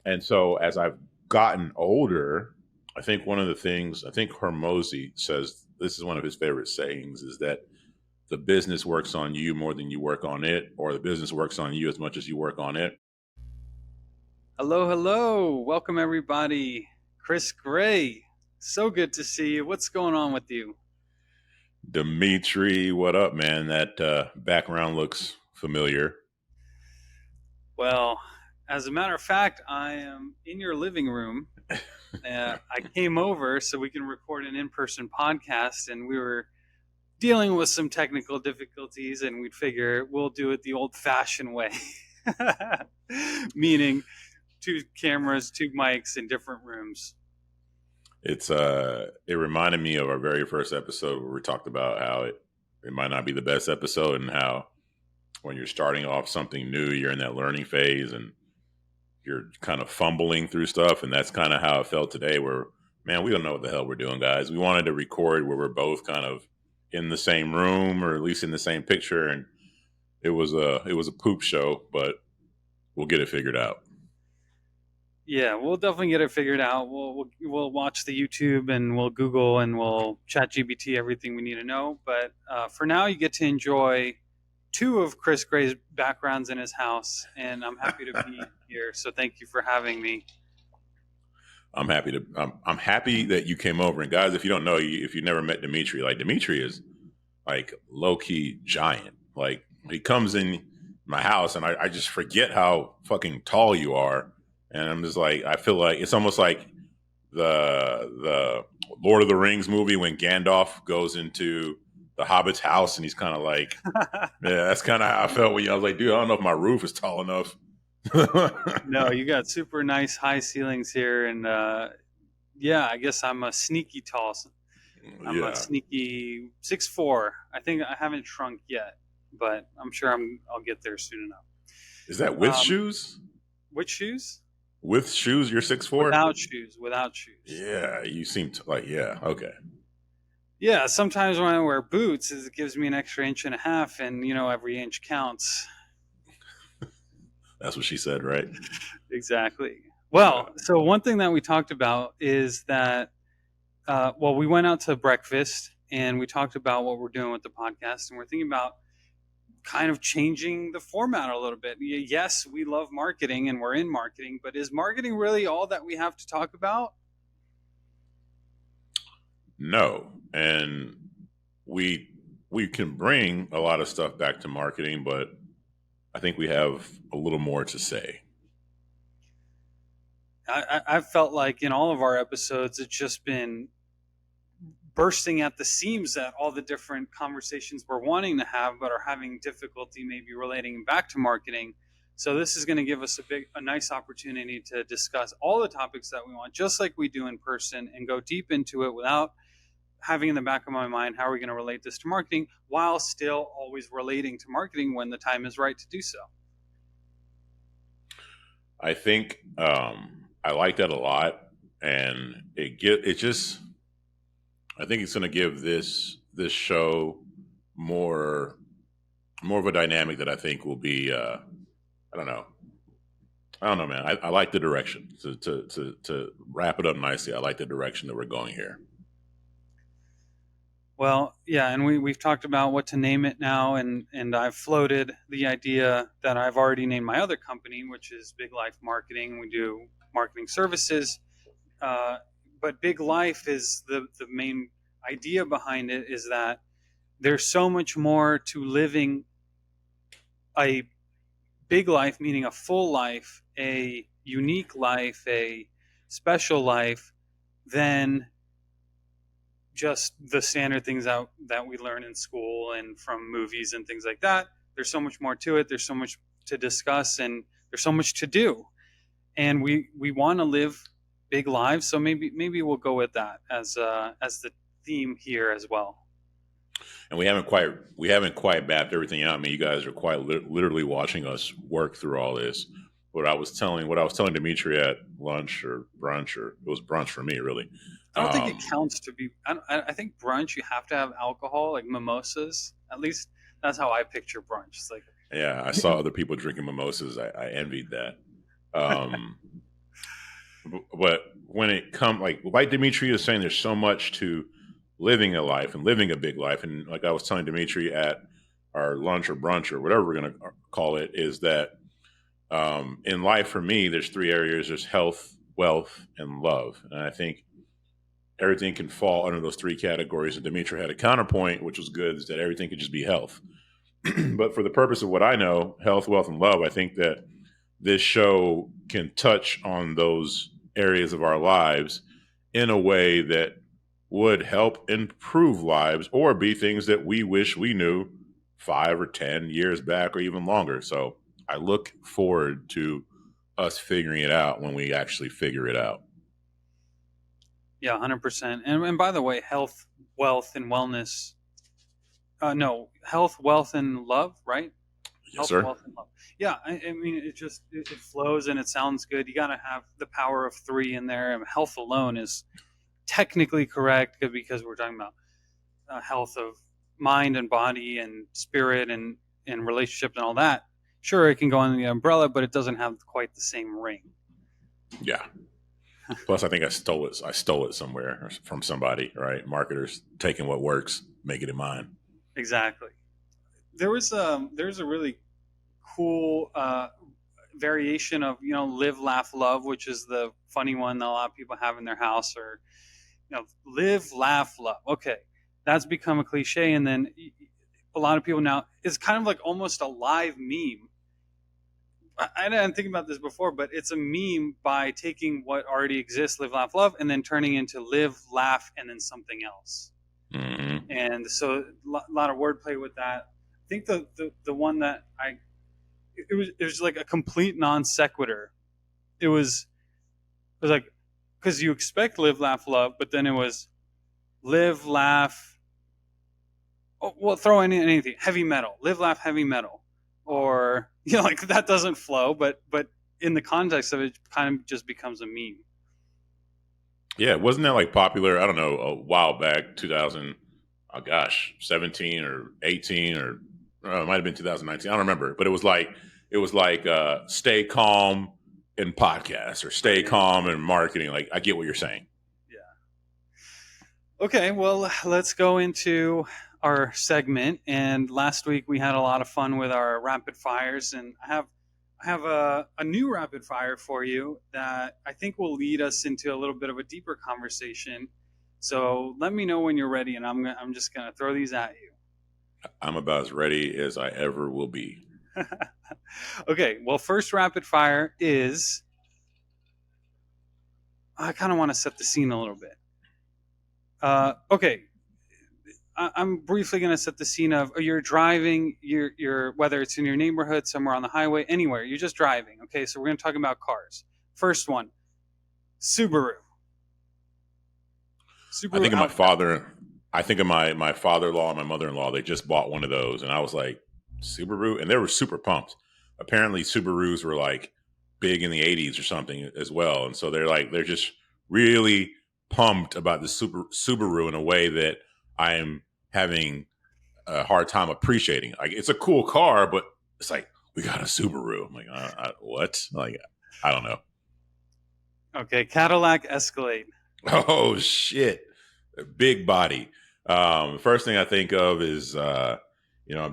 And so as I've gotten older, I think one of the things, I think Hormozy says, this is one of his favorite sayings, is that the business works on you more than you work on it, or the business works on you as much as you work on it. Hello, hello. Welcome, everybody. Chris Gray. So good to see you. What's going on with you? Dmitri, what up, man? That background looks familiar. Well, as a matter of fact, I am in your living room. I came over so we can record an in person podcast, and we were dealing with some technical difficulties, and we'd figure we'll do it the old fashioned way, meaning two cameras, two mics in different rooms. It reminded me of our very first episode where we talked about how it might not be the best episode, and how when you're starting off something new, you're in that learning phase and you're kind of fumbling through stuff. And that's kind of how it felt today, where, man, we don't know what the hell we're doing, guys. We wanted to record where we're both kind of in the same room, or at least in the same picture. And it was a poop show, but we'll get it figured out. Yeah, we'll definitely get it figured out. We'll watch the YouTube and we'll Google and we'll chat GBT everything we need to know. But for now, you get to enjoy two of Chris Gray's backgrounds in his house, and I'm happy to be here. So thank you for having me. I'm happy that you came over. And guys, if you don't know, if you never met Dmitri, like, Dmitri is like low key giant. Like, he comes in my house and I just forget how fucking tall you are. And I'm just like, I feel like it's almost like the Lord of the Rings movie when Gandalf goes into the Hobbit's house and he's kind of like, yeah, that's kind of how I felt when I was like, dude, I don't know if my roof is tall enough. No, you got super nice high ceilings here, and yeah, I guess I'm a sneaky tall. I'm a Yeah. sneaky 6'4". I think I haven't shrunk yet, but I'm sure I'll get there soon enough. Is that with Um, shoes? which shoes? With shoes, you're 6'4"? Without shoes. Without shoes. Yeah, you seem like, yeah, okay. Yeah, sometimes when I wear boots, it gives me an extra inch and a half, and every inch counts. That's what she said, right? Exactly. Yeah. Well, so one thing that we talked about is that, well, we went out to breakfast and we talked about what we're doing with the podcast, and we're thinking about kind of changing the format a little bit. Yes, we love marketing and we're in marketing, but is marketing really all that we have to talk about? No. And we can bring a lot of stuff back to marketing, but I think we have a little more to say. I've felt like in all of our episodes, it's just been bursting at the seams at all the different conversations we're wanting to have, but are having difficulty maybe relating back to marketing. So this is going to give us a nice opportunity to discuss all the topics that we want, just like we do in person, and go deep into it without having in the back of my mind how are we going to relate this to marketing, while still always relating to marketing when the time is right to do so. I think I like that a lot, and I think it's going to give this show more of a dynamic that I think will be I don't know. I don't know, man. I like the direction. To wrap it up nicely, I like the direction that we're going here. Well, yeah, and we've talked about what to name it now, and I've floated the idea that I've already named my other company, which is Big Life Marketing. We do marketing services, but Big Life is the main idea behind it, is that there's so much more to living a big life, meaning a full life, a unique life, a special life, than just the standard things that we learn in school and from movies and things like that. There's so much more to it. There's so much to discuss, and there's so much to do. And we want to live big lives, so maybe we'll go with that as the theme here as well. And we haven't quite mapped everything out. I mean, you guys are quite literally watching us work through all this. What I was telling Dmitri at lunch or brunch, or it was brunch for me, really. I don't think it counts to be. I think brunch, you have to have alcohol, like mimosas. At least that's how I picture brunch. It's like, Yeah, I saw other people drinking mimosas. I envied that. But when it comes, like Dimitri is saying, there's so much to living a life and living a big life. And like I was telling Dimitri at our lunch or brunch or whatever we're going to call it, is that in life for me, there's three areas: there's health, wealth, and love. And I think everything can fall under those three categories. And Dimitri had a counterpoint, which was good, is that everything could just be health. But for the purpose of what I know, health, wealth, and love, I think that this show can touch on those areas of our lives in a way that would help improve lives or be things that we wish we knew 5 or 10 years back or even longer. So I look forward to us figuring it out when we actually figure it out. Yeah, 100%. And by the way, health, wealth, and wellness. No, health, wealth, and love, right? Yes, Health, sir. wealth, and love. Yeah, I mean, it flows and it sounds good. You got to have the power of three in there. And health alone is technically correct because we're talking about health of mind and body and spirit and relationships and all that. Sure, it can go under the umbrella, but it doesn't have quite the same ring. Yeah. Plus, I think I stole it. I stole it somewhere from somebody, right? Marketers taking what works, making it mine. Exactly. There's a really cool variation of live, laugh, love, which is the funny one that a lot of people have in their house, or live, laugh, love. Okay, that's become a cliche, and then a lot of people now, it's kind of like almost a live meme. I didn't think about this before, but it's a meme by taking what already exists, live, laugh, love, and then turning into live, laugh, and then something else. Mm-hmm. And so a lot of wordplay with that. I think the one that it was like a complete non sequitur. It was like, because you expect live, laugh, love, but then it was live, laugh. Oh, well, throw in anything, heavy metal, live, laugh, heavy metal, or like that doesn't flow, but in the context of it, it kind of just becomes a meme. Yeah, wasn't that like popular? I don't know, a while back, 2000. Oh gosh, 17 or 18 or it might have been 2019. I don't remember, but it was like stay calm in podcasts or stay calm in marketing. Like I get what you're saying. Yeah. Okay, well, let's go into our segment. And last week we had a lot of fun with our rapid fires, and I have a new rapid fire for you that I think will lead us into a little bit of a deeper conversation. So let me know when you're ready, and I'm just gonna throw these at you. I'm about as ready as I ever will be. Okay, well, first rapid fire is, I kind of want to set the scene a little bit. Okay, I'm briefly going to set the scene of you're driving, you're whether it's in your neighborhood, somewhere on the highway, anywhere, you're just driving. Okay, so we're going to talk about cars. First one, Subaru. I Subaru think of my Outback. father. I think of my father-in-law and my mother-in-law. They just bought one of those, and I was like, Subaru, and they were super pumped. Apparently, Subarus were like big in the '80s or something as well, and so they're just really pumped about the Subaru in a way that I am having a hard time appreciating. Like it's a cool car, but it's like we got a Subaru. I'm like, what? Like I don't know. Okay, Cadillac Escalade. Oh shit, big body. First thing I think of is I'm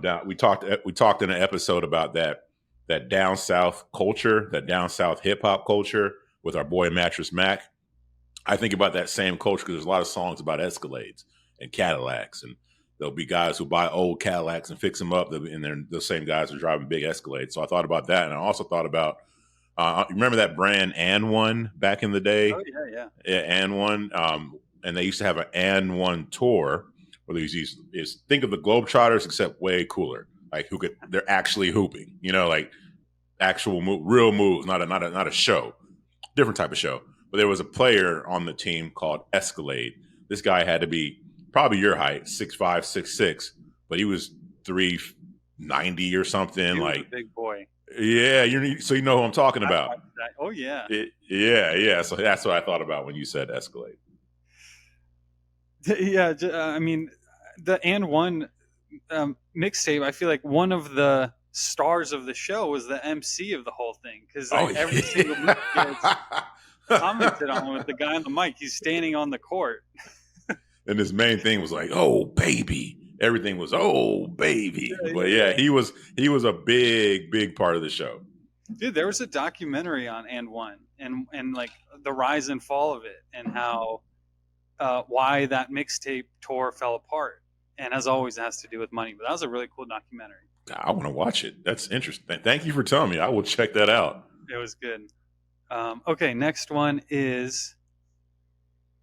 down. We talked in an episode about that down south culture, that down south hip hop culture with our boy Mattress Mac. I think about that same culture because there's a lot of songs about Escalades and Cadillacs, and there'll be guys who buy old Cadillacs and fix them up, and they're the same guys who are driving big Escalades. So I thought about that, and I also thought about remember that brand and One back in the day? Oh yeah, yeah. Yeah, and One, and they used to have an and One tour where these is think of the Globetrotters except way cooler, like they're actually hooping, like actual real moves, not a show, different type of show. But there was a player on the team called Escalade. This guy had to be probably your height, 6'5", 6'6", but he was 390 or something. He was a Like, big boy. yeah, so you know who I'm talking I about. watched that. Oh yeah. Yeah. So that's what I thought about when you said Escalade. Yeah, I mean, the and one mixtape. I feel like one of the stars of the show was the MC of the whole thing because Oh like every single move gets yeah. commented on with the guy on the mic. He's standing on the court. And his main thing was like, "Oh baby." Everything was "Oh baby." But yeah, Yeah. he was a big part of the show. Dude, there was a documentary on And One and like the rise and fall of it and how why that mixtape tour fell apart. And as always, it has to do with money. But that was a really cool documentary. God, I want to watch it. That's interesting. Thank you for telling me. I will check that out. It was good. Okay, next one is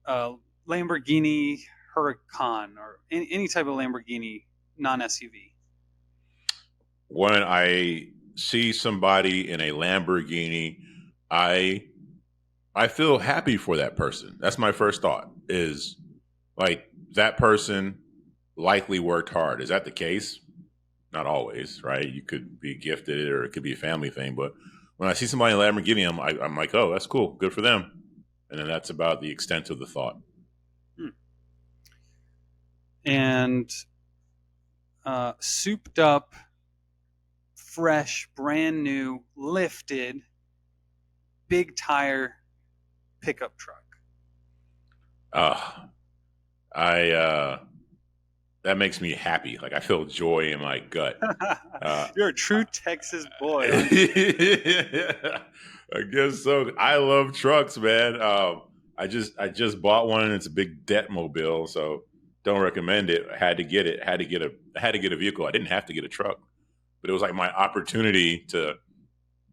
Lamborghini Huracan or any type of Lamborghini non-SUV. When I see somebody in a Lamborghini, I I feel happy for that person. That's my first thought. Is like that person likely worked hard. Is that the case? Not always, right? You could be gifted, or it could be a family thing. But when I see somebody in a Lamborghini, I'm like, oh, that's cool, good for them. And then that's about the extent of the thought. And souped up, fresh, brand new, lifted, big tire pickup truck. I that makes me happy. Like I feel joy in my gut. You're a true Texas boy. I guess so. I love trucks, man. I just bought one, and it's a big debt mobile, so don't recommend it. I had to get it. I had to get a vehicle. I didn't have to get a truck, but it was like my opportunity to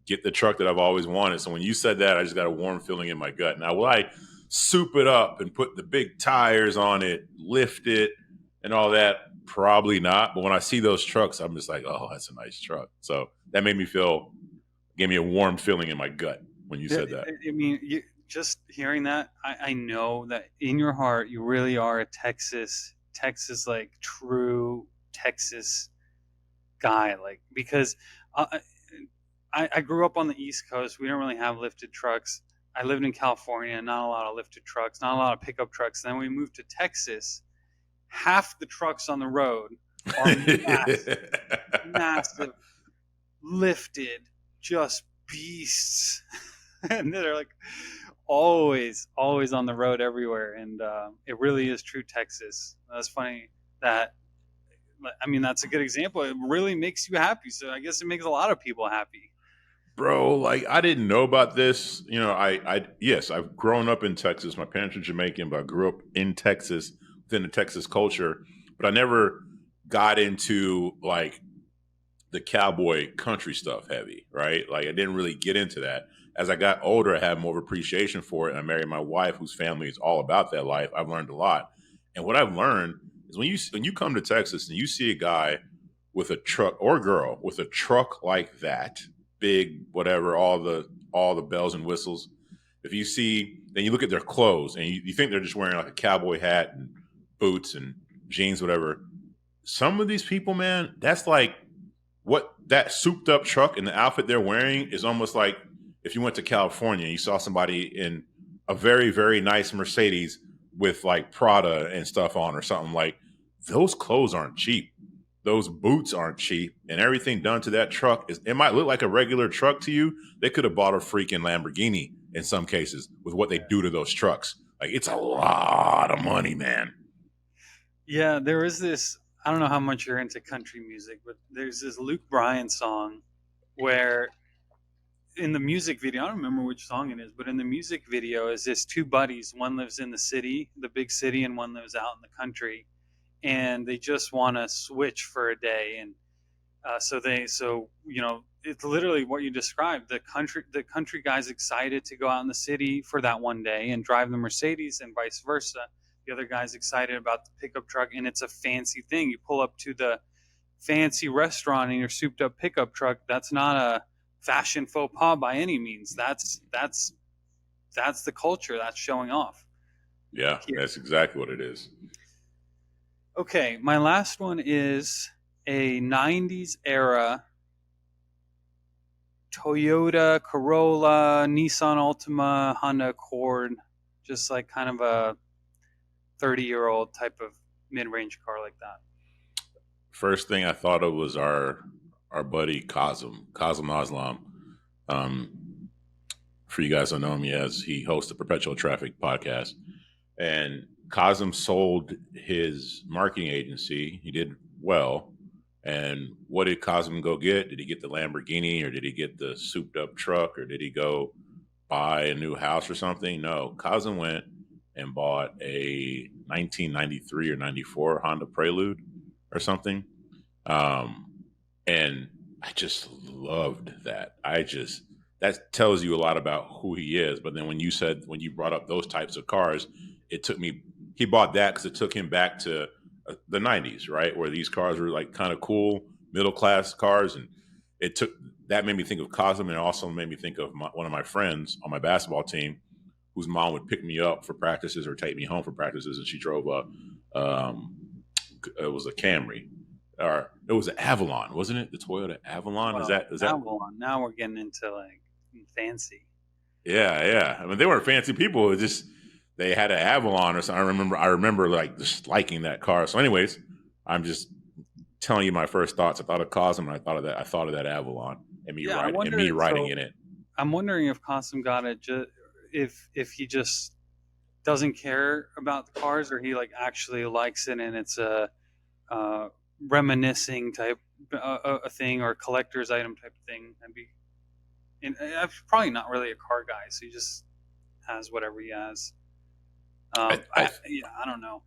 get the truck that I've always wanted. So when you said that, I just got a warm feeling in my gut. Now, will I soup it up and put the big tires on it, lift it, and all that? Probably not. But when I see those trucks, I'm just like, oh, that's a nice truck. So that gave me a warm feeling in my gut when you said that. I mean, just hearing that, I know that in your heart, you really are a Texas, like true Texas guy. Like, because I grew up on the East Coast. We don't really have lifted trucks. I lived in California, not a lot of lifted trucks, not a lot of pickup trucks. Then we moved to Texas. Half the trucks on the road are massive, lifted, just beasts. And they're like always on the road everywhere. And it really is true Texas. That's funny that, I mean, that's a good example. It really makes you happy. So I guess it makes a lot of people happy. Bro, like I didn't know about this. You know, yes, I've grown up in Texas. My parents are Jamaican, but I grew up in Texas, within the Texas culture. But I never got into like the cowboy country stuff heavy, right? Like I didn't really get into that. As I got older, I had more of appreciation for it. And I married my wife, whose family is all about that life. I've learned a lot. And what I've learned is when you come to Texas and you see a guy with a truck, or girl with a truck like that, big, whatever, all the bells and whistles. If you see, then you look at their clothes and you think they're just wearing like a cowboy hat and boots and jeans, whatever. Some of these people, man, that's like what that souped up truck and the outfit they're wearing is almost like if you went to California and you saw somebody in a very, very nice Mercedes with like Prada and stuff on or something. Like those clothes aren't cheap. Those boots aren't cheap, and everything done to that truck it might look like a regular truck to you. They could have bought a freaking Lamborghini in some cases with what they do to those trucks. Like it's a lot of money, man. Yeah, there is this. I don't know how much you're into country music, but there's this Luke Bryan song where in the music video, I don't remember which song it is, but in the music video is this two buddies. One lives in the city, the big city, and one lives out in the country. And they just want to switch for a day. And so you know, it's literally what you described. The country guy's excited to go out in the city for that one day and drive the Mercedes, and vice versa. The other guy's excited about the pickup truck, and it's a fancy thing. You pull up to the fancy restaurant in your souped up pickup truck. That's not a fashion faux pas by any means. That's the culture. That's showing off. Yeah, that's exactly what it is. Okay, my last one is a 90s era Toyota Corolla, Nissan Altima, Honda Accord, just like kind of a 30-year-old type of mid-range car like that. First thing I thought of was our buddy Kazim Aslam. For you guys who don't know him, he hosts the Perpetual Traffic podcast. And Cosm sold his marketing agency. He did well. And what did Cosm go get? Did he get the Lamborghini, or did he get the souped up truck, or did he go buy a new house or something? No, Cosm went and bought a 1993 or 94 Honda Prelude or something. And I just loved that. That tells you a lot about who he is. But then when you brought up those types of cars, he bought that because it took him back to the 90s, right? Where these cars were like kind of cool, middle class cars. And that made me think of Cosm, and it also made me think of one of my friends on my basketball team whose mom would pick me up for practices or take me home for practices. And she drove it was a Camry. Or it was an Avalon, wasn't it? The Toyota Avalon. Well, Is that Avalon. Now we're getting into like fancy. Yeah. I mean, they weren't fancy people. It just they had an Avalon or something. I remember like just liking that car. So, anyways, I'm just telling you my first thoughts. I thought of Cosm, and I thought of that Avalon, and me riding in it. I'm wondering if Cosm got it if he just doesn't care about the cars, or he like actually likes it, and it's a reminiscing type a thing, or a collector's item type of thing. And I'm probably not really a car guy, so he just has whatever he has. I don't know.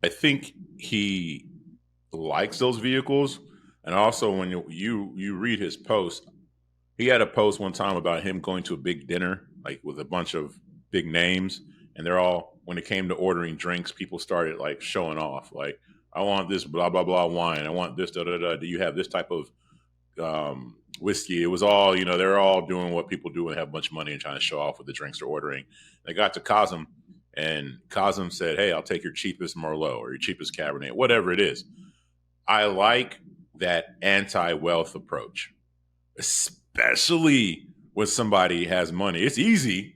I think he likes those vehicles, and also when you read his post, he had a post one time about him going to a big dinner like with a bunch of big names, and they're all, when it came to ordering drinks, people started like showing off, like, I want this blah blah blah wine, I want this da da da. Do you have this type of whiskey? It was all, they're all doing what people do and have a bunch of money and trying to show off with the drinks they're ordering. They got to Cosm, and Cosm said, "Hey, I'll take your cheapest Merlot or your cheapest Cabernet, whatever it is." I like that anti-wealth approach, especially when somebody has money. It's easy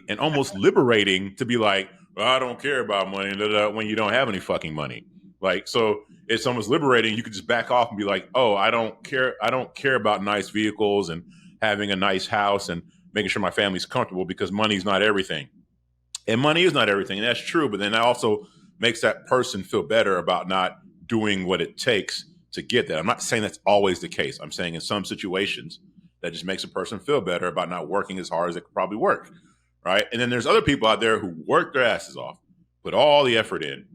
and almost liberating to be like, well, I don't care about money when you don't have any fucking money. Like, so it's almost liberating. You could just back off and be like, oh, I don't care about nice vehicles and having a nice house and making sure my family's comfortable, because money's not everything. And money is not everything. And that's true. But then that also makes that person feel better about not doing what it takes to get that. I'm not saying that's always the case. I'm saying in some situations that just makes a person feel better about not working as hard as they could probably work. Right. And then there's other people out there who work their asses off, put all the effort in,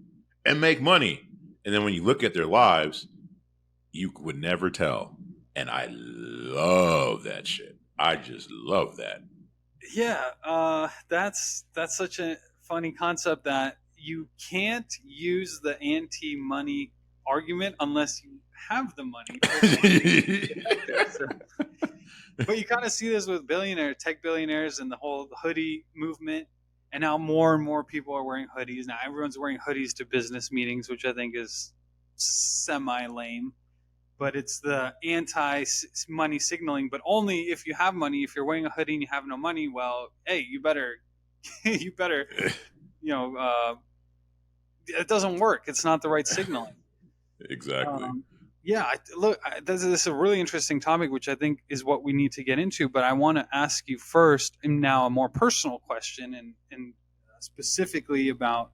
and make money. And then when you look at their lives, you would never tell. And I love that shit. I just love that. Yeah, that's such a funny concept that you can't use the anti-money argument unless you have the money. But you kind of see this with tech billionaires, and the whole hoodie movement. And now more and more people are wearing hoodies. Now everyone's wearing hoodies to business meetings, which I think is semi-lame. But it's the anti-money signaling. But only if you have money. If you're wearing a hoodie and you have no money, well, hey, you better, it doesn't work. It's not the right signaling. Exactly. This is a really interesting topic, which I think is what we need to get into. But I want to ask you first, and now a more personal question, and specifically about.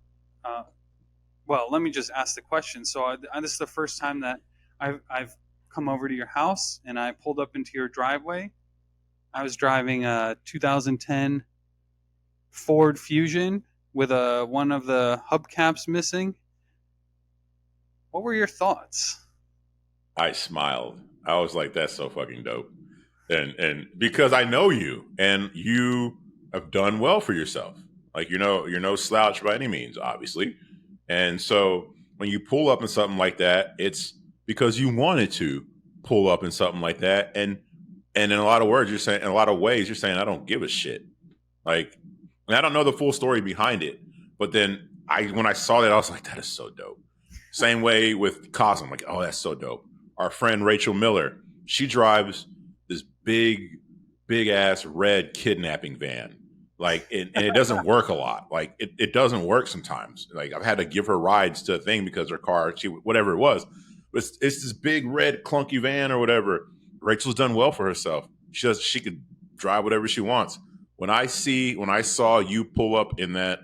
Let me just ask the question. So this is the first time that I've come over to your house, and I pulled up into your driveway. I was driving a 2010 Ford Fusion with one of the hubcaps missing. What were your thoughts? I smiled. I was like, that's so fucking dope. And because I know you, and you have done well for yourself. Like, you're no slouch by any means, obviously. And so when you pull up in something like that, it's because you wanted to pull up in something like that. And in a lot of ways, you're saying, I don't give a shit. Like, and I don't know the full story behind it. But then when I saw that, I was like, that is so dope. Same way with Cosm. Like, oh, that's so dope. Our friend Rachel Miller, she drives this big ass red kidnapping van. Like, and it doesn't work a lot. Like, it doesn't work sometimes. Like, I've had to give her rides to a thing because her car, whatever it was, it's this big red clunky van or whatever. Rachel's done well for herself. She could drive whatever she wants. When I saw you pull up in that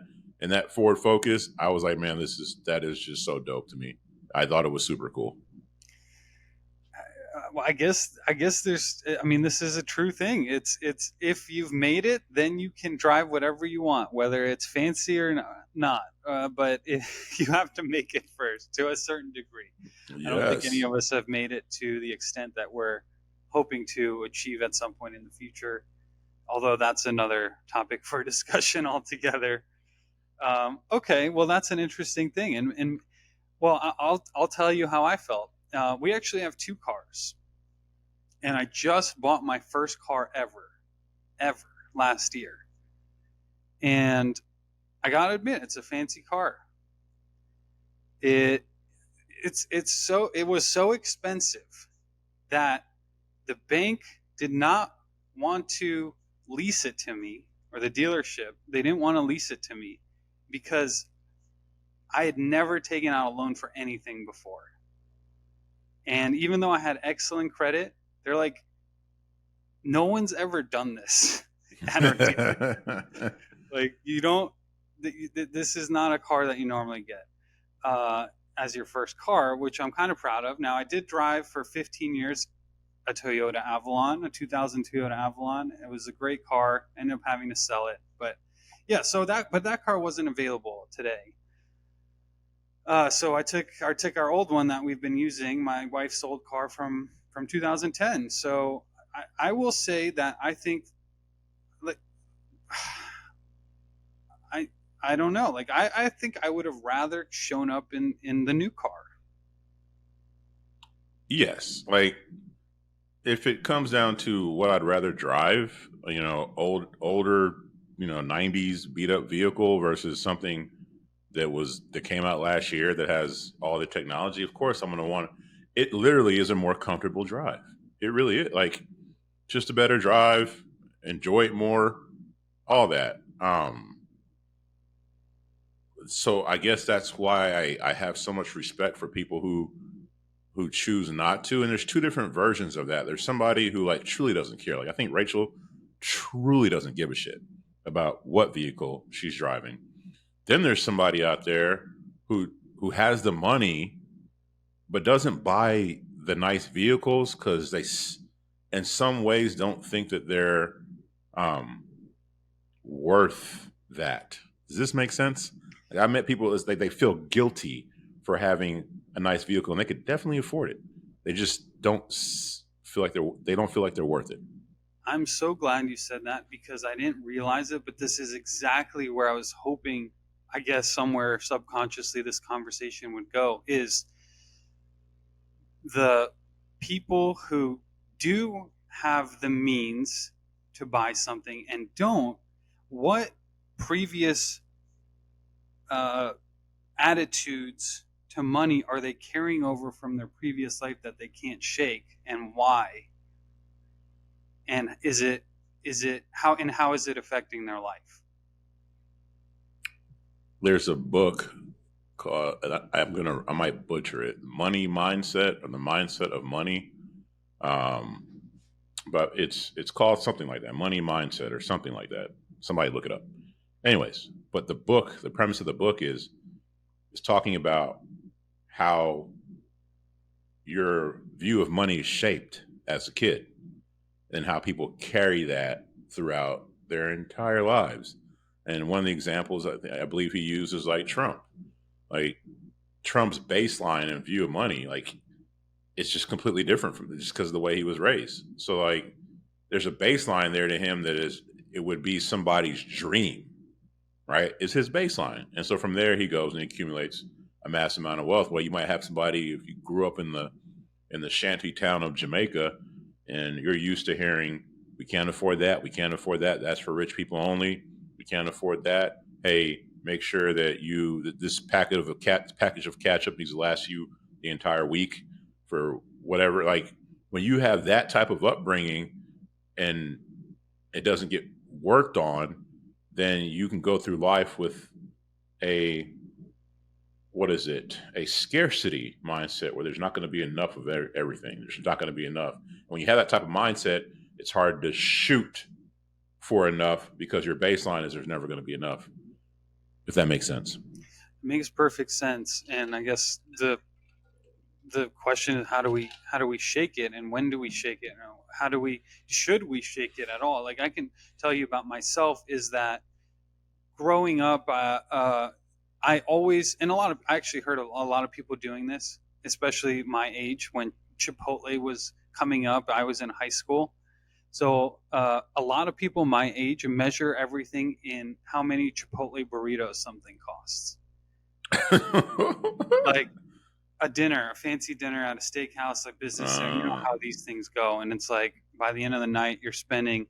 Ford Focus, I was like, man, that is just so dope to me. I thought it was super cool. Well, I guess there's. I mean, this is a true thing. It's if you've made it, then you can drive whatever you want, whether it's fancy or not. But you have to make it first to a certain degree. I don't think any Yes. of us have made it to the extent that we're hoping to achieve at some point in the future. Although that's another topic for discussion altogether. Okay, well, that's an interesting thing, and well, I'll tell you how I felt. We actually have two cars, and I just bought my first car ever last year, and I gotta admit, it's a fancy car. It it was so expensive that the bank did not want to lease it to me, or the dealership, they didn't want to lease it to me because I had never taken out a loan for anything before. And even though I had excellent credit, they're like, no one's ever done this at our dealer. Like, you don't, this is not a car that you normally get as your first car, which I'm kind of proud of. Now, I did drive for 15 years a Toyota Avalon, a 2000 Toyota Avalon. It was a great car. I ended up having to sell it. But yeah, but that car wasn't available today. So I took our old one that we've been using, my wife's old car from 2010. So I will say that I think, like, I don't know, like I think I would have rather shown up in the new car. Yes. Like, if it comes down to what I'd rather drive, older, 90s beat up vehicle versus something that came out last year that has all the technology, of course I'm going to want it. Literally is a more comfortable drive. It really is, like, just a better drive, enjoy it more, all that. So I guess that's why I have so much respect for people who choose not to. And there's two different versions of that. There's somebody who, like, truly doesn't care. Like, I think Rachel truly doesn't give a shit about what vehicle she's driving. Then there's somebody out there who has the money but doesn't buy the nice vehicles because they, in some ways, don't think that they're worth that. Does this make sense? Like, I met people, it's like they feel guilty for having a nice vehicle, and they could definitely afford it. They just don't feel like they don't feel like they're worth it. I'm so glad you said that because I didn't realize it, but this is exactly where I was hoping, I guess somewhere subconsciously this conversation would go, is the people who do have the means to buy something and don't, what previous attitudes to money are they carrying over from their previous life that they can't shake, and why? And how is it affecting their life? There's a book called, I might butcher it, Money Mindset, or the Mindset of Money. Um, but it's called something like that, Money Mindset or something like that. Somebody look it up. Anyways, but the premise of the book is talking about how your view of money is shaped as a kid and how people carry that throughout their entire lives. And one of the examples I believe he uses, like Trump, like Trump's baseline and view of money, like, it's just completely different from just because of the way he was raised. So, like, there's a baseline there to him it would be somebody's dream, right? It's his baseline. And so from there he goes and he accumulates a mass amount of wealth. Well, you might have somebody, if you grew up in the shanty town of Jamaica and you're used to hearing, we can't afford that, we can't afford that, that's for rich people only, we can't afford that. Hey, make sure that this package of ketchup needs to last you the entire week for whatever. Like, when you have that type of upbringing and it doesn't get worked on, then you can go through life with a scarcity mindset where there's not going to be enough of everything. There's not going to be enough. When you have that type of mindset, it's hard to shoot for enough because your baseline is there's never going to be enough, if that makes sense. It makes perfect sense. And I guess the question is, how do we shake it, and when do we shake it? How do we should we shake it at all? Like, I can tell you about myself is that growing up, I always, and I actually heard a lot of people doing this, especially my age when Chipotle was coming up. I was in high school. So a lot of people my age measure everything in how many Chipotle burritos something costs. Like a fancy dinner at a steakhouse, like business center, you know uh, how these things go. And it's like by the end of the night, you're spending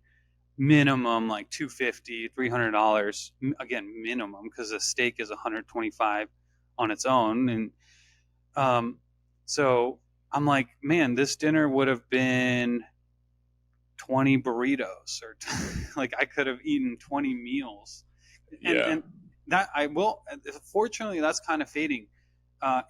minimum like 250, $300. Again, minimum, because a steak is 125 on its own. And um, so I'm like, man, this dinner would have been 20 burritos, or like I could have eaten 20 meals. yeah. And that I will, fortunately, that's kind of fading.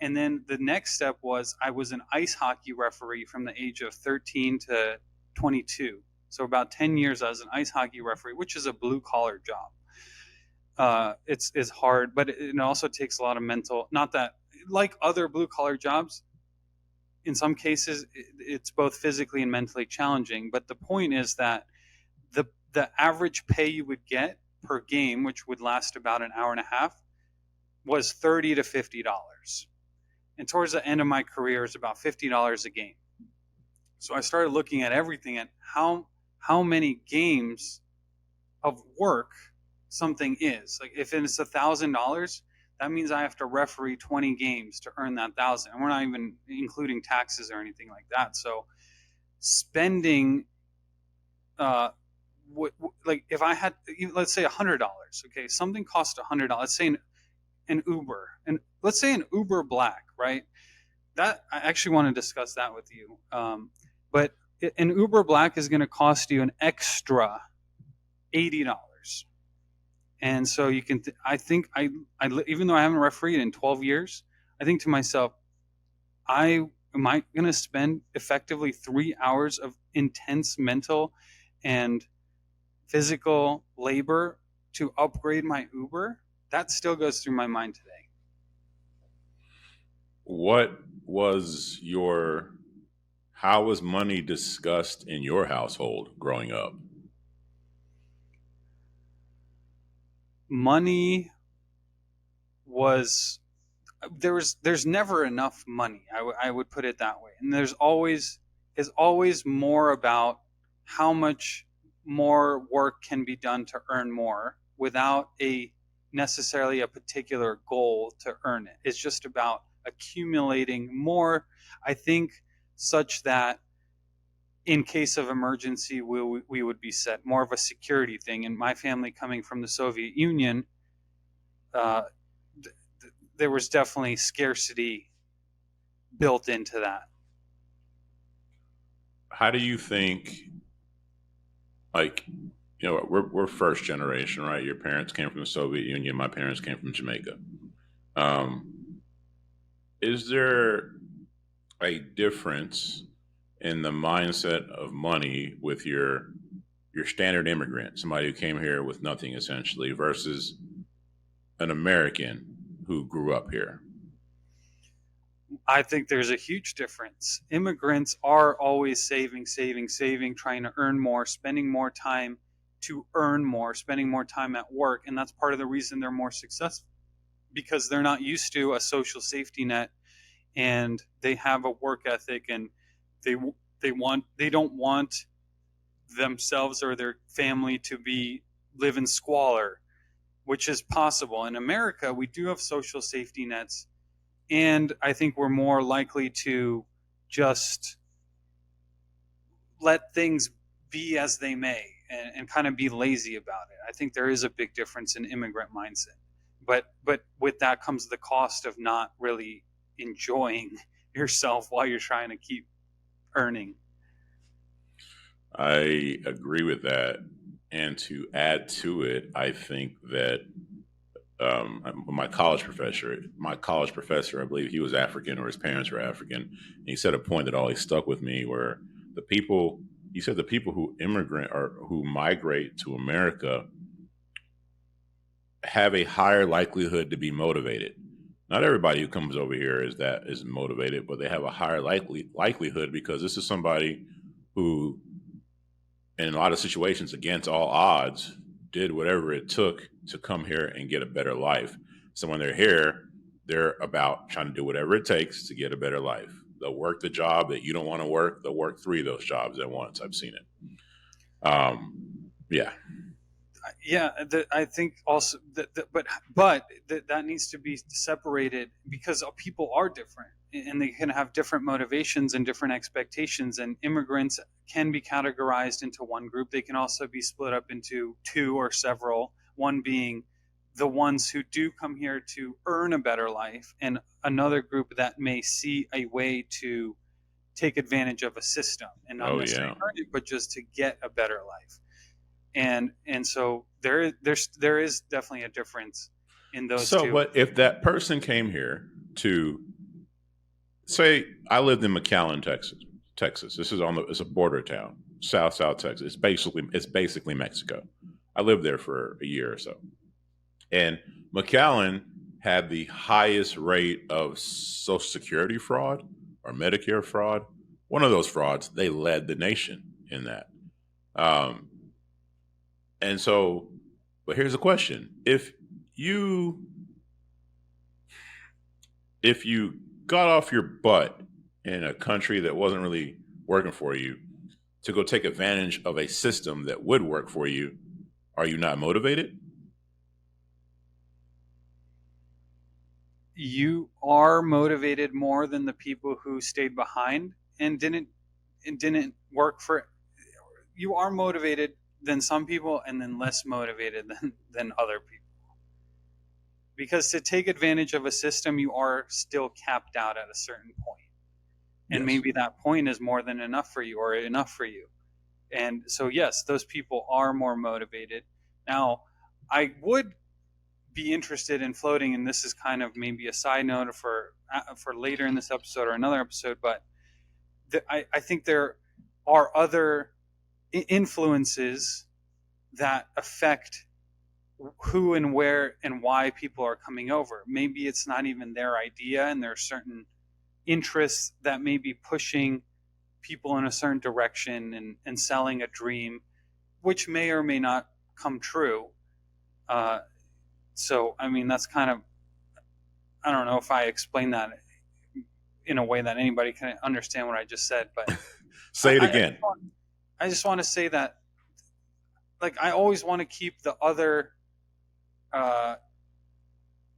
And then the next step was I was an ice hockey referee from the age of 13 to 22. So about 10 years I was an ice hockey referee, which is a blue collar job. It's hard, but it also takes a lot of mental. Not that, like other blue collar jobs, in some cases it's both physically and mentally challenging. But the point is that the average pay you would get per game, which would last about an hour and a half, was $30 to $50. And towards the end of my career, it's about $50 a game. So I started looking at everything, at how many games of work something is. Like if it's $1,000, that means I have to referee 20 games to earn that 1,000, and we're not even including taxes or anything like that. So spending, like if I had, let's say $100, okay, something costs $100. Let's say an Uber, and let's say an Uber Black, right? That I actually want to discuss that with you. But an Uber Black is going to cost you an extra $80. And so you can, I think, even though I haven't refereed in 12 years, I think to myself, am I going to spend effectively 3 hours of intense mental and physical labor to upgrade my Uber? That still goes through my mind today. What was your, how was money discussed in your household growing up? Money was, there's never enough money. I would put it that way. And is always more about how much more work can be done to earn more without a necessarily a particular goal to earn it. It's just about accumulating more, I think, such that in case of emergency we would be set. More of a security thing. And my family, coming from the Soviet Union, uh, there was definitely scarcity built into that. How do you think, like, we're first generation, right? Your parents came from the Soviet Union. My parents came from Jamaica. Um, is there a difference in the mindset of money with your standard immigrant, somebody who came here with nothing essentially, versus an American who grew up here? I think there's a huge difference. Immigrants are always saving, saving, saving, trying to earn more, spending more time to earn more, spending more time at work. And that's part of the reason they're more successful, because they're not used to a social safety net, and they have a work ethic, and they they don't want themselves or their family to be live in squalor, which is possible. In America, we do have social safety nets, and I think we're more likely to just let things be as they may, and kind of be lazy about it. I think there is a big difference in immigrant mindset, but with that comes the cost of not really enjoying yourself while you're trying to keep earning. I agree with that. And to add to it, I think that my college professor, I believe he was African or his parents were African. And he said a point that always stuck with me, where the people he said the people who immigrate or who migrate to America have a higher likelihood to be motivated. Not everybody who comes over here is motivated, but they have a higher likelihood because this is somebody who, in a lot of situations, against all odds, did whatever it took to come here and get a better life. So when they're here, they're about trying to do whatever it takes to get a better life. They'll work the job that you don't want to work. They'll work 3 of those jobs at once. I've seen it. Yeah. Yeah, I think also that needs to be separated because people are different and they can have different motivations and different expectations. And immigrants can be categorized into one group. They can also be split up into two or several. One being the ones who do come here to earn a better life, and another group that may see a way to take advantage of a system and not Oh necessarily yeah. earn it, but just to get a better life. And so there is definitely a difference in those So, two. but if that person came here to say, I lived in McAllen, Texas. Texas. This is it's a border town, South Texas. It's basically Mexico. I lived there for a year or so, and McAllen had the highest rate of Social Security fraud or Medicare fraud. One of those frauds, they led the nation in that. Um, and so, but here's a question: you if you got off your butt in a country that wasn't really working for you to go take advantage of a system that would work for you, are you not motivated? You are motivated more than the people who stayed behind and didn't work for. You are motivated than some people, and then less motivated than other people. Because to take advantage of a system, you are still capped out at a certain point, and Yes. maybe that point is more than enough for you, or enough for you. And so, yes, those people are more motivated. Now, I would be interested in floating, and this is kind of maybe a side note for later in this episode or another episode, but I think there are other influences that affect who and where and why people are coming over. Maybe it's not even their idea, and there are certain interests that may be pushing people in a certain direction and selling a dream, which may or may not come true. Uh, so, I mean, that's kind of, I don't know if I explain that in a way that anybody can understand what I just said, but Say it I, again. I just want to say that, like, I always want to keep the other uh,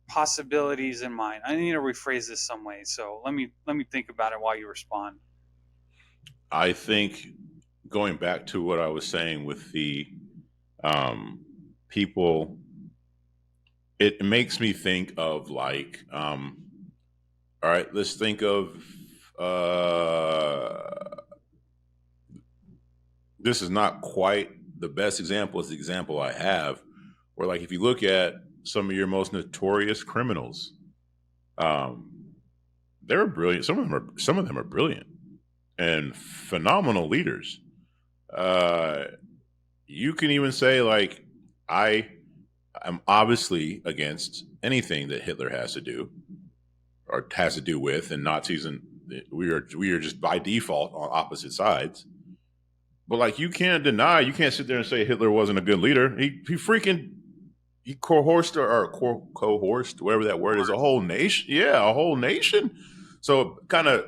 possibilities in mind. I need to rephrase this some way. So let me think about it while you respond. I think going back to what I was saying with the um, people, it makes me think of like, all right, let's think of this is not quite the best example as the example I have, where like if you look at some of your most notorious criminals, um, they're brilliant. Some of them are brilliant and phenomenal leaders. Uh, you can even say like I am obviously against anything that Hitler has to do or has to do with, and Nazis, and we are just by default on opposite sides. But like you can't sit there and say Hitler wasn't a good leader. He freaking he coerced or coerced, whatever that word is, a whole nation. Yeah, a whole nation. So kind of,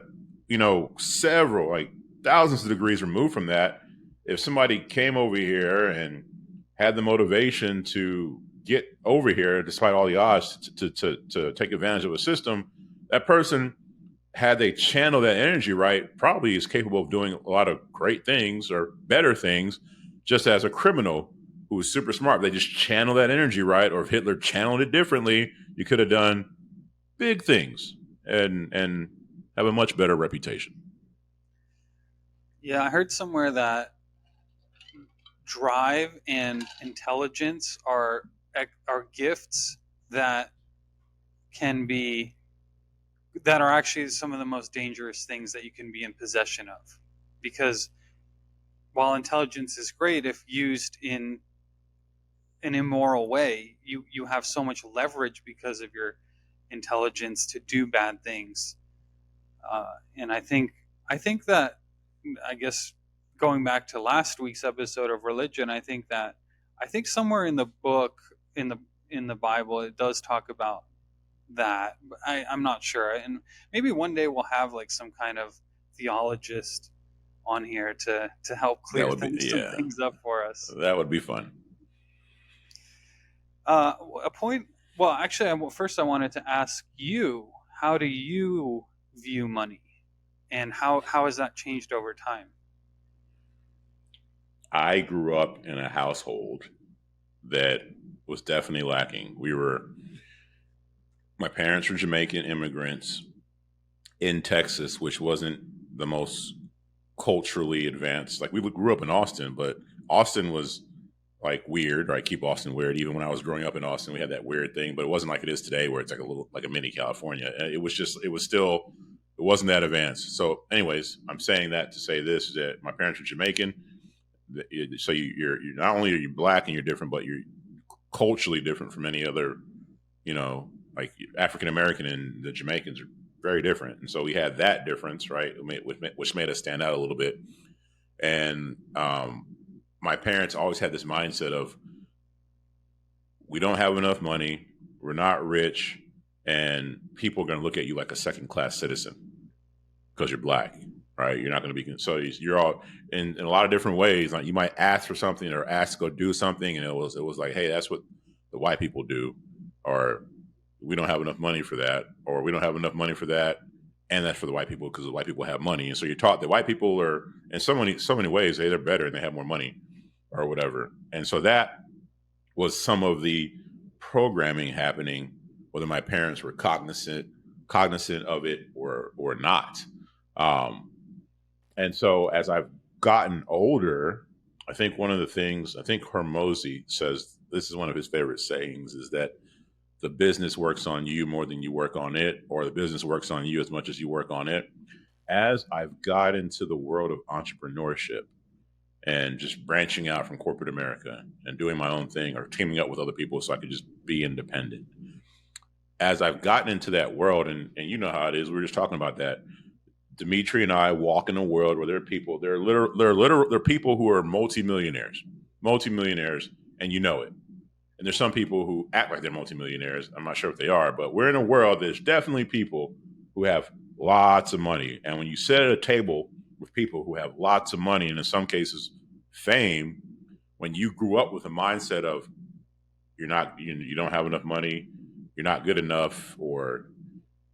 several, like thousands of degrees removed from that, if somebody came over here and had the motivation to get over here despite all the odds to take advantage of a system, that person, had they channel that energy right, probably is capable of doing a lot of great things or better things just as a criminal who was super smart. They just channel that energy right, or if Hitler channeled it differently, you could have done big things and have a much better reputation. Yeah, I heard somewhere that drive and intelligence are gifts that can be that are actually some of the most dangerous things that you can be in possession of, because while intelligence is great, if used in an immoral way, you have so much leverage because of your intelligence to do bad things. And I think that, I guess, going back to last week's episode of religion, I think somewhere in the book, in the in the Bible, it does talk about that. But I'm not sure, and maybe one day we'll have like some kind of theologist on here to help That clear would be, some yeah, things up for us. that would be fun. A point. Well, actually, first I wanted to ask you, how do you view money, and how has that changed over time? I grew up in a household that was definitely lacking. My parents were Jamaican immigrants in Texas, which wasn't the most culturally advanced. Like, we grew up in Austin, but Austin was like weird, right? Keep Austin weird. Even when I was growing up in Austin, we had that weird thing, but it wasn't like it is today, where it's like a little, like a mini California. It wasn't that advanced. So, anyways, I'm saying that to say this: that my parents were Jamaican, so you're not only are you black and you're different, but you're culturally different from any other, like African American and the Jamaicans are very different, and so we had that difference, right? Which made us stand out a little bit. And my parents always had this mindset of, we don't have enough money, we're not rich, and people are going to look at you like a second class citizen because you're black, right? You're not going to be, so you're all in a lot of different ways. Like, you might ask for something or ask to go do something, and it was like, hey, that's what the white people do, or we don't have enough money for that, or we don't have enough money for that, and that's for the white people because the white people have money. And so you're taught that white people are, in so many ways, they're better and they have more money or whatever. And so that was some of the programming happening, whether my parents were cognizant of it or not. And so as I've gotten older, I think one of the things, I think Hormozy says, this is one of his favorite sayings, is that the business works on you more than you work on it, or the business works on you as much as you work on it. As I've got into the world of entrepreneurship and just branching out from corporate America and doing my own thing or teaming up with other people so I could just be independent. As I've gotten into that world, and you know how it is, we were just talking about that. Dmitri and I walk in a world where there are people, there are people who are multimillionaires, and you know it. And there's some people who act like they're multimillionaires. I'm not sure if they are, but we're in a world, there's definitely people who have lots of money. And when you sit at a table with people who have lots of money, and in some cases fame, when you grew up with a mindset of you don't have enough money, you're not good enough, or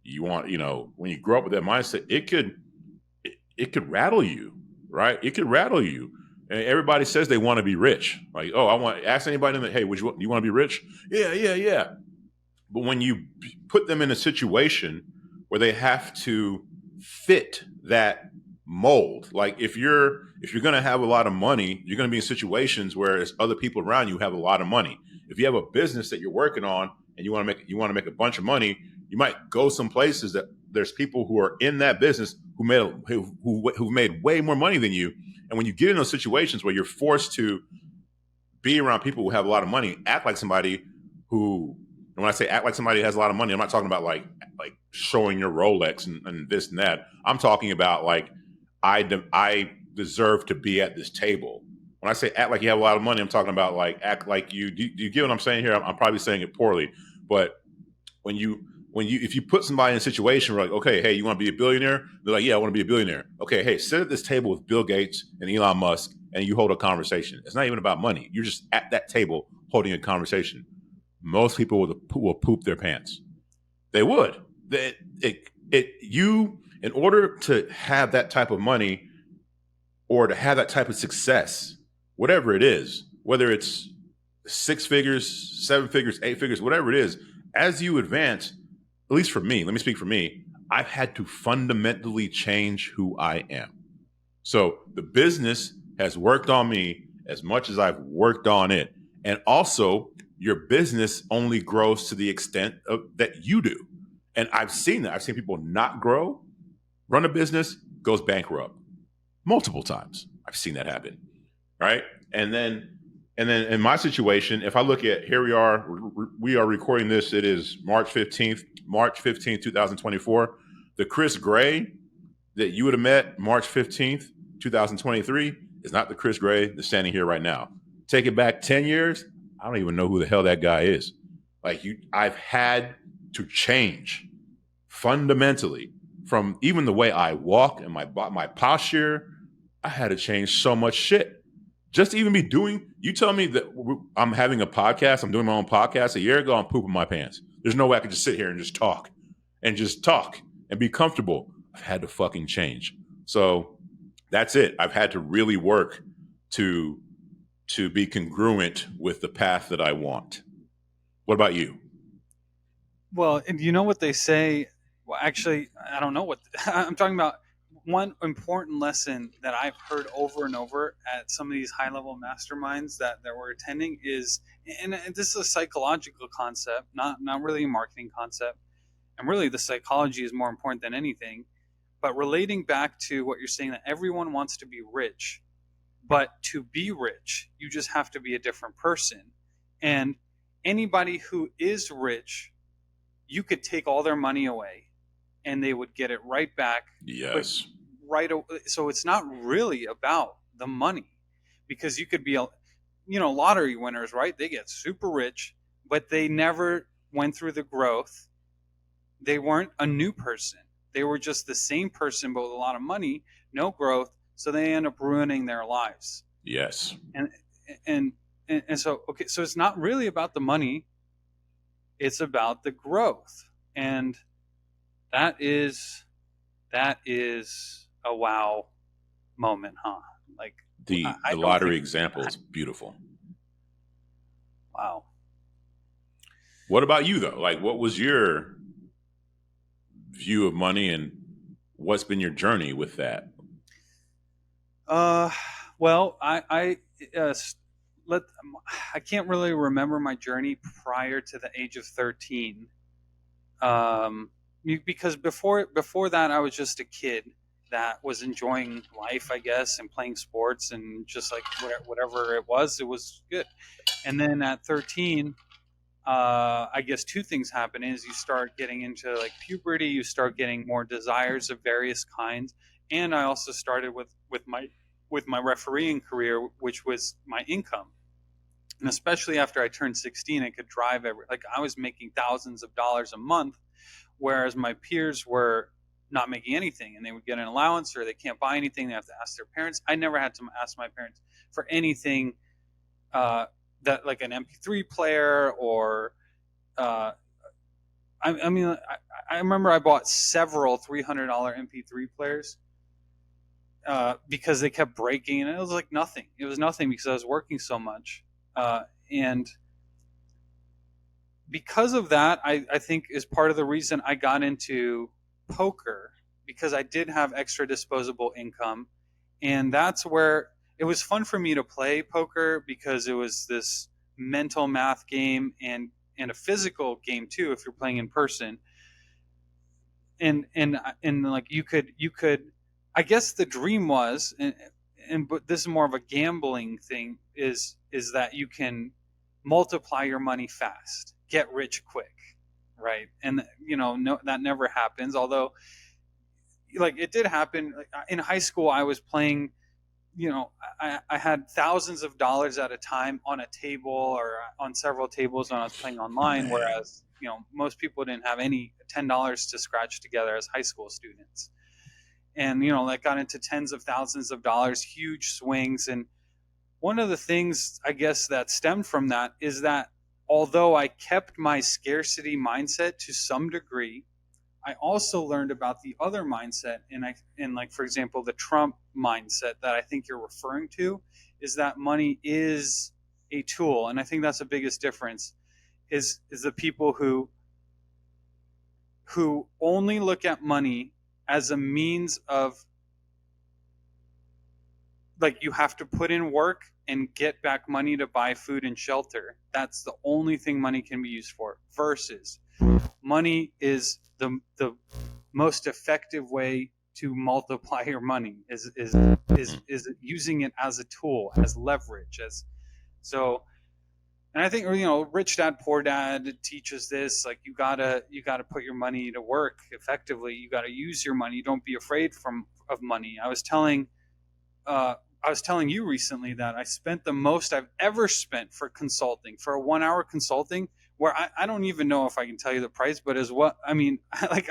you want, when you grow up with that mindset, it could rattle you, right? It could rattle you. And everybody says they want to be rich. Like, oh, ask anybody, hey, do you want to be rich? Yeah. But when you put them in a situation where they have to fit that mold, like if you're going to have a lot of money, you're going to be in situations where there's other people around you who have a lot of money. If you have a business that you're working on and you want to make a bunch of money, you might go some places that there's people who are in that business who made way more money than you. And when you get in those situations where you're forced to be around people who have a lot of money, act like somebody who, and when I say act like somebody who has a lot of money, I'm not talking about like showing your Rolex and this and that. I'm talking about like, I deserve to be at this table. When I say act like you have a lot of money, I'm talking about like act like you. Do you get what I'm saying here? I'm probably saying it poorly, but if you put somebody in a situation where like, okay, hey, you want to be a billionaire? They're like, yeah, I want to be a billionaire. Okay, hey, sit at this table with Bill Gates and Elon Musk and you hold a conversation. It's not even about money. You're just at that table holding a conversation. Most people will poop their pants. They would. In order to have that type of money or to have that type of success, whatever it is, whether it's 6 figures, 7 figures, 8 figures, whatever it is, as you advance, at least for me, let me speak for me, I've had to fundamentally change who I am. So the business has worked on me as much as I've worked on it. And also, your business only grows to the extent that you do. And I've seen that. I've seen people not grow, run a business, goes bankrupt. Multiple times I've seen that happen. right? And then in my situation, if I look at here, we are recording this. It is March 15th, 2024. The Chris Gray that you would have met March 15th, 2023 is not the Chris Gray that's standing here right now. Take it back 10 years, I don't even know who the hell that guy is. I've had to change fundamentally from even the way I walk and my posture. I had to change so much shit. Just to even be doing, you tell me that I'm having a podcast, I'm doing my own podcast. A year ago, I'm pooping my pants. There's no way I could just sit here and just talk and be comfortable. I've had to fucking change. So that's it. I've had to really work to be congruent with the path that I want. What about you? Well, and you know what they say? Well, actually, I don't know what I'm talking about. One important lesson that I've heard over and over at some of these high level masterminds that we're attending is, and this is a psychological concept, not really a marketing concept. And really, the psychology is more important than anything. But relating back to what you're saying, that everyone wants to be rich, but to be rich, you just have to be a different person. And anybody who is rich, you could take all their money away and they would get it right back quick, Yes. right away. So it's not really about the money, because you could be lottery winners, right? They get super rich, but they never went through the growth. They weren't a new person. They were just the same person but with a lot of money, no growth, so they end up ruining their lives. Yes. And and and so, okay, so it's not really about the money, it's about the growth. And that is a wow moment, huh? Like, The I don't lottery think example is beautiful. wow. What about you though? Like, what was your view of money, and what's been your journey with that? Uh, well, uh, let I can't really remember my journey prior to the age of 13. Because before that, I was just a kid that was enjoying life, I guess, and playing sports and just like whatever it was good. And then at 13, I guess two things happen: is you start getting into like puberty, you start getting more desires of various kinds, and I also started with my refereeing career, which was my income. And especially after I turned 16, I could drive like I was making thousands of dollars a month, whereas my peers were not making anything, and they would get an allowance or they can't buy anything. They have to ask their parents. I never had to ask my parents for anything, uh, that like an MP3 player or uh, I mean, I remember I bought several $300 MP3 players, because they kept breaking, and it was like nothing. It was nothing because I was working so much, and because of that, I think is part of the reason I got into poker, because I did have extra disposable income, and that's where it was fun for me to play poker, because it was this mental math game and a physical game too if you're playing in person. And like you could I guess the dream was, and but this is more of a gambling thing, is that you can multiply your money fast, get rich quick, right? And no, that never happens, although like it did happen. Like, in high school I was playing, I had thousands of dollars at a time on a table or on several tables when I was playing online, Man. whereas most people didn't have any $10 to scratch together as high school students. And that got into tens of thousands of dollars, huge swings. And one of the things I guess that stemmed from that is that although I kept my scarcity mindset to some degree, I also learned about the other mindset, and like for example, the Trump mindset that I think you're referring to, is that money is a tool, and I think that's the biggest difference. Is the people who only look at money as a means of, like, you have to put in work and get back money to buy food and shelter. That's the only thing money can be used for. Versus money is the most effective way to multiply your money, is using it as a tool, as leverage, as so. And I think, Rich Dad Poor Dad teaches this. Like, you gotta put your money to work effectively. You gotta use your money. Don't be afraid of money. I was telling you recently that I spent the most I've ever spent for consulting, for a 1 hour consulting, where I don't even know if I can tell you the price, but is what I mean. Like,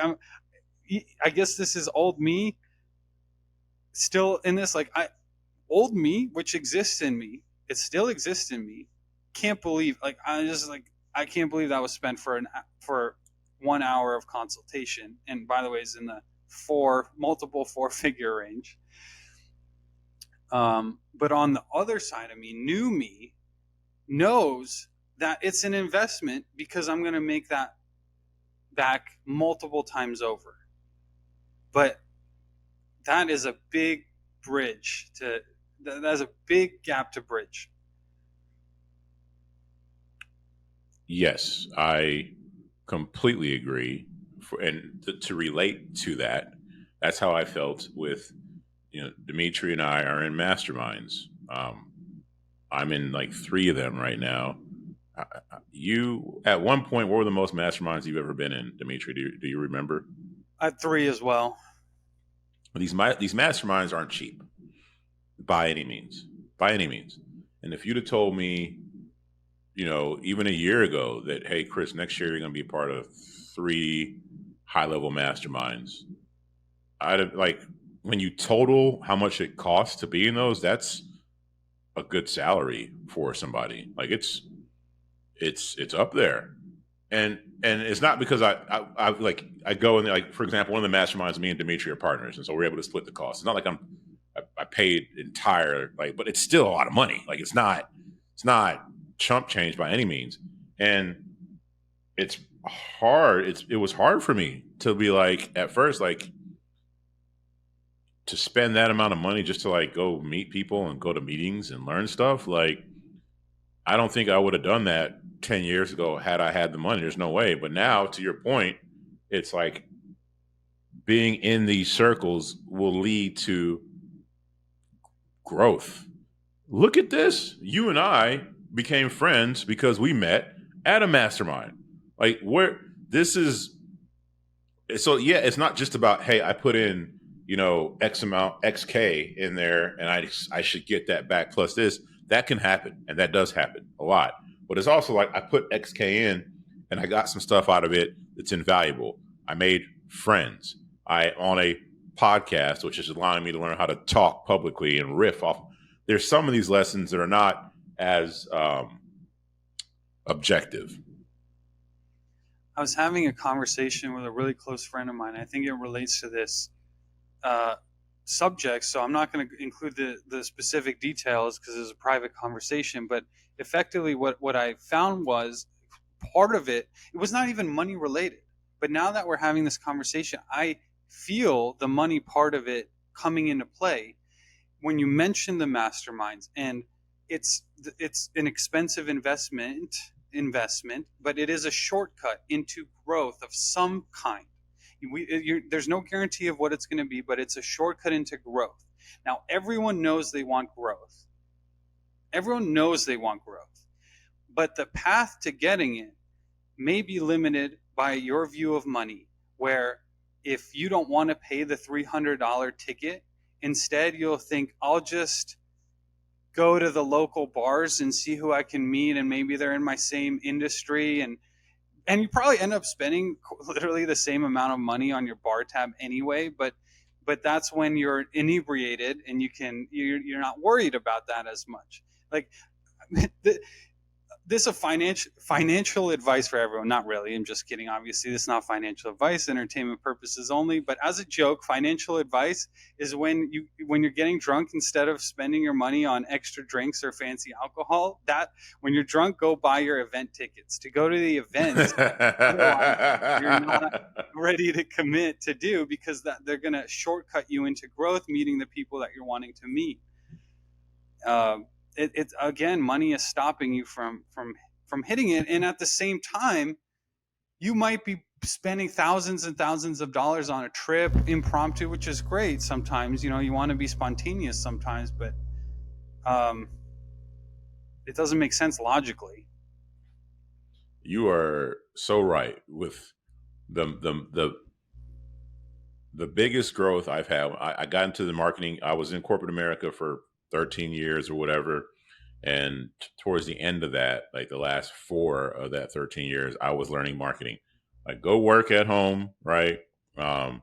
I guess this is old me still in this. Like, old me, which exists in me, it still exists in me. Can't believe, like, I can't believe that was spent for 1 hour of consultation. And by the way, is in the multiple four-figure range. But on the other side of me, new me knows that it's an investment because I'm going to make that back multiple times over. But that is a big bridge that's a big gap to bridge. Yes, I completely agree. And to relate to that, that's how I felt with, Dimitri and I are in masterminds. I'm in like three of them right now. You, at one point, what were the most masterminds you've ever been in, Dimitri? Do you remember? I had 3 as well. These masterminds aren't cheap by any means, by any means. And if you'd have told me, even a year ago that, hey, Chris, next year you're going to be part of 3 high level masterminds, I'd have, like, when you total how much it costs to be in those, that's a good salary for somebody. Like, it's up there. And it's not because I go in there, like, for example, one of the masterminds, me and Dmitri are partners, and so we're able to split the cost. It's not like I paid entire, like, but it's still a lot of money. Like, it's not chump change by any means. And it's hard. It was hard for me to be like, at first, like, to spend that amount of money just to, like, go meet people and go to meetings and learn stuff. Like, I don't think I would have done that 10 years ago had I had the money. There's no way. But now, to your point, it's like being in these circles will lead to growth. Look at this. You and I became friends because we met at a mastermind. Like, where this is, so yeah, it's not just about, hey, I put in, X amount, XK in there, and I should get that back plus this. That can happen, and that does happen a lot. But it's also like, I put XK in, and I got some stuff out of it that's invaluable. I made friends. I on a podcast, which is allowing me to learn how to talk publicly and riff off. There's some of these lessons that are not as objective. I was having a conversation with a really close friend of mine. I think it relates to this subject, so I'm not going to include the specific details because it's a private conversation. But effectively, what I found was part of it was not even money related. But now that we're having this conversation, I feel the money part of it coming into play when you mention the masterminds. And it's an expensive investment, but it is a shortcut into growth of some kind. There's no guarantee of what it's going to be, but it's a shortcut into growth. Now, everyone knows they want growth. Everyone knows they want growth. But the path to getting it may be limited by your view of money, where if you don't want to pay the $300 ticket, instead you'll think, I'll just go to the local bars and see who I can meet, and maybe they're in my same industry, and you probably end up spending literally the same amount of money on your bar tab anyway, but that's when you're inebriated and you're not worried about that as much. Like, this is a financial advice for everyone. Not really. I'm just kidding. Obviously, this is not financial advice, entertainment purposes only. But as a joke, financial advice is when you're getting drunk, instead of spending your money on extra drinks or fancy alcohol, that when you're drunk, go buy your event tickets to go to the events. Otherwise, you're not ready to commit to do, because that they're going to shortcut you into growth, meeting the people that you're wanting to meet. It's again, money is stopping you from hitting it, and at the same time, you might be spending thousands and thousands of dollars on a trip impromptu, which is great sometimes. You want to be spontaneous sometimes, but um, it doesn't make sense logically. You are so right with the the the the biggest growth I've had. I got into the marketing. I was in corporate America for 13 years or whatever. And towards the end of that, like the last 4 of that 13 years, I was learning marketing. Like go work at home, right? Um,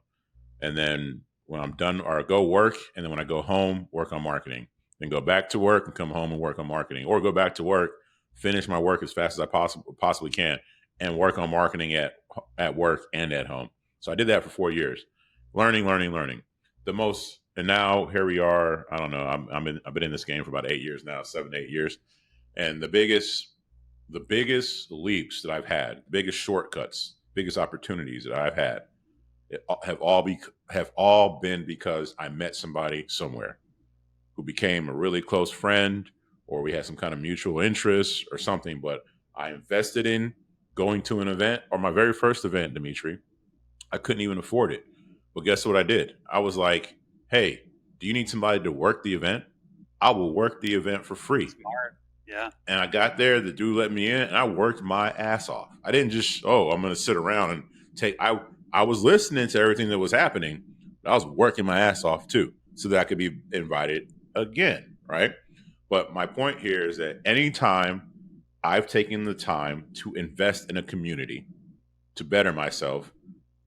and then when I'm done, or go work, and then when I go home, work on marketing. Then go back to work and come home and work on marketing, or go back to work, finish my work as fast as I possibly can, and work on marketing at work and at home. So I did that for 4 years, learning, learning, learning. The most, and now here we are. I don't know. I've been in this game for about 8 years now, 7 8 years, and the biggest leaps that I've had, biggest shortcuts, biggest opportunities that I've had have all been because I met somebody somewhere who became a really close friend, or we had some kind of mutual interest or something. But I invested in going to an event, or my very first event, Dmitri. I couldn't even afford it. But guess what I did? I was like, hey, do you need somebody to work the event? I will work the event for free. Smart. Yeah. And I got there, the dude let me in, and I worked my ass off. I didn't just, I'm going to sit around and take, I was listening to everything that was happening, but I was working my ass off too, so that I could be invited again, right? But my point here is that anytime I've taken the time to invest in a community to better myself,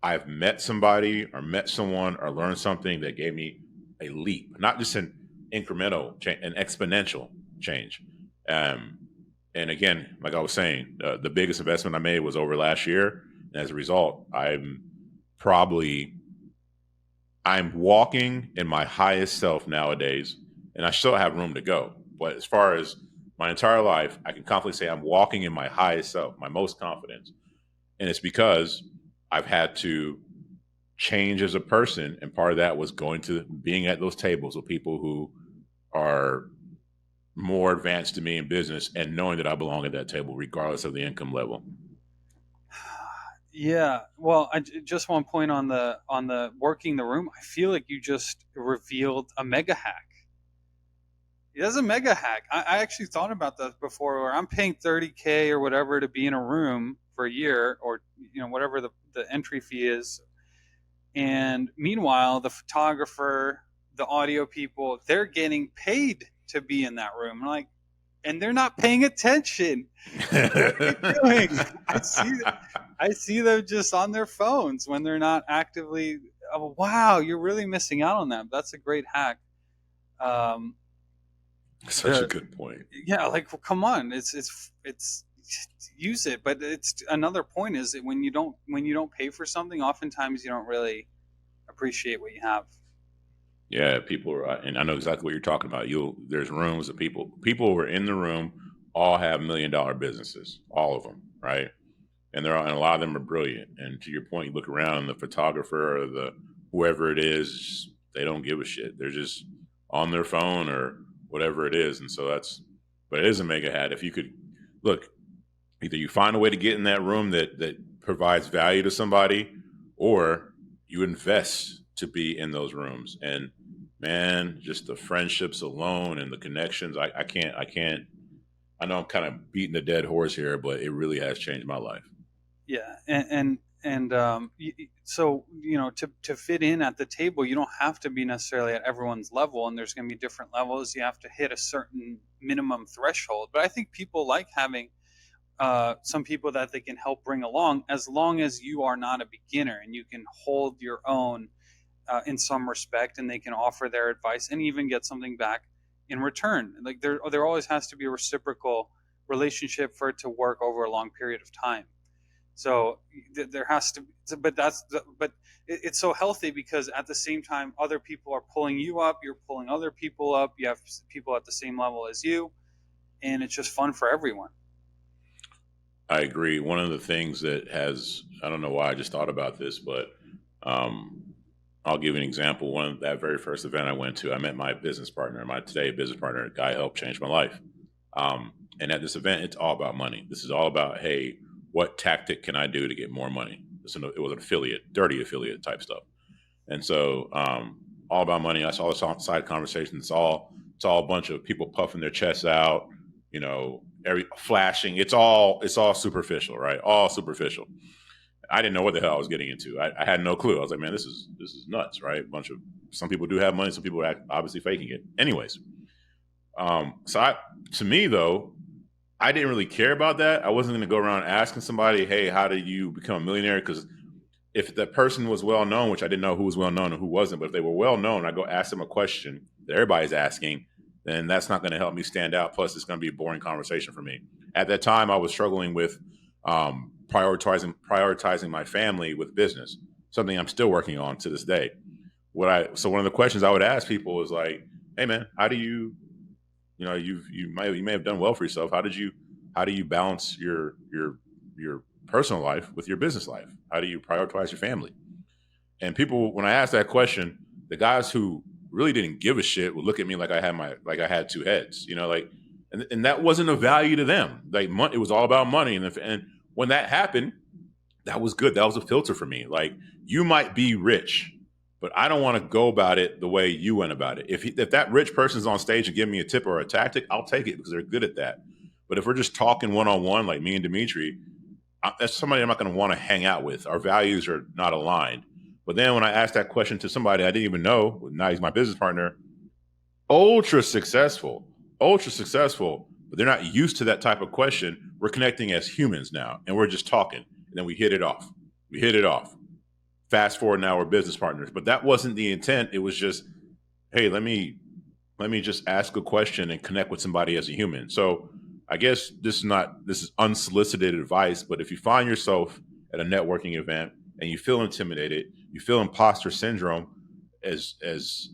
I've met somebody or met someone or learned something that gave me a leap, not just an incremental change, an exponential change. Um, and again, like I was saying, the biggest investment I made was over last year. And as a result, probably, I'm walking in my highest self nowadays, and I still have room to go. But as far as my entire life, I can confidently say I'm walking in my highest self, my most confidence. And it's because I've had to change as a person. And part of that was going to being at those tables with people who are more advanced to me in business, and knowing that I belong at that table, regardless of the income level. Yeah. Well, just one point on the working the room. I feel like you just revealed a mega hack. It is a mega hack. I actually thought about that before, where I'm paying 30K or whatever to be in a room for a year, or whatever the entry fee is. And meanwhile, the photographer, the audio people, they're getting paid to be in that room. I'm like, and they're not paying attention. What are you doing? I see them just on their phones when they're not actively. Oh, wow, you're really missing out on that. That's a great hack. Um, Such a good point. yeah, like, well, come on, it's use it. But it's another point is that when you don't pay for something, oftentimes you don't really appreciate what you have. Yeah, people are, and I know exactly what you're talking about. There's rooms of people who are in the room, all have $1 million businesses, all of them, right? And and a lot of them are brilliant. And to your point, you look around, and the photographer or the whoever it is, they don't give a shit. They're just on their phone or whatever it is. And so but it is a mega hat. If you could look, either you find a way to get in that room that provides value to somebody, or you invest to be in those rooms. And man, just the friendships alone and the connections, I can't, I know I'm kind of beating a dead horse here, but it really has changed my life. Yeah, so to fit in at the table, you don't have to be necessarily at everyone's level, and there's going to be different levels. You have to hit a certain minimum threshold. But I think people like having some people that they can help bring along, as long as you are not a beginner and you can hold your own in some respect, and they can offer their advice and even get something back in return. Like there always has to be a reciprocal relationship for it to work over a long period of time. So there has to, but it's so healthy, because at the same time, other people are pulling you up, you're pulling other people up, you have people at the same level as you, and it's just fun for everyone. I agree. One of the things I don't know why I just thought about this, but I'll give you an example. That very first event I went to, I met my business partner, my today business partner, a guy who helped change my life. And at this event, it's all about money. This is all about, hey, what tactic can I do to get more money? it was an affiliate, dirty affiliate type stuff. And so all about money. That's all the side conversations. It's all a bunch of people puffing their chests out, every flashing. It's all superficial, right? All superficial. I didn't know what the hell I was getting into. I had no clue. I was like, man, this is nuts, right? Some people do have money, some people are obviously faking it. Anyways, to me though, I didn't really care about that. I wasn't going to go around asking somebody, hey, how do you become a millionaire? Because if the person was well known, which I didn't know who was well known and who wasn't, but if they were well known, I go ask them a question that everybody's asking, then that's not going to help me stand out. Plus, it's going to be a boring conversation for me. At that time, I was struggling with prioritizing my family with business, something I'm still working on to this day. So one of the questions I would ask people is like, hey man, how do you may have done well for yourself. How do you balance your personal life with your business life? How do you prioritize your family? And people, when I asked that question, the guys who really didn't give a shit would look at me like I had two heads, and that wasn't a value to them. Like it was all about money. And when that happened, that was good. That was a filter for me. Like, you might be rich, but I don't want to go about it the way you went about it. If that rich person's on stage and give me a tip or a tactic, I'll take it because they're good at that. But if we're just talking one-on-one, like me and Dmitri, that's somebody I'm not going to want to hang out with. Our values are not aligned. But then when I asked that question to somebody I didn't even know, now he's my business partner, ultra successful, but they're not used to that type of question. We're connecting as humans now, and we're just talking. And then we hit it off. Fast forward, now we're business partners. But that wasn't the intent. It was just, hey, let me just ask a question and connect with somebody as a human. So I guess this is unsolicited advice, but if you find yourself at a networking event and you feel intimidated, you feel imposter syndrome, as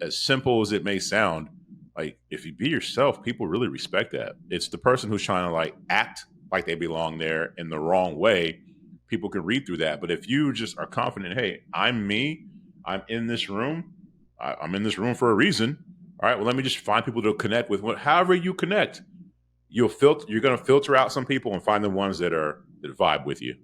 simple as it may sound, like, if you be yourself, people really respect that. It's the person who's trying to like act like they belong there in the wrong way. People can read through that. But if you just are confident, hey, I'm me, I'm in this room, I'm in this room for a reason. All right, well, let me just find people to connect with. However you connect, you're going to filter out some people and find the ones that vibe with you.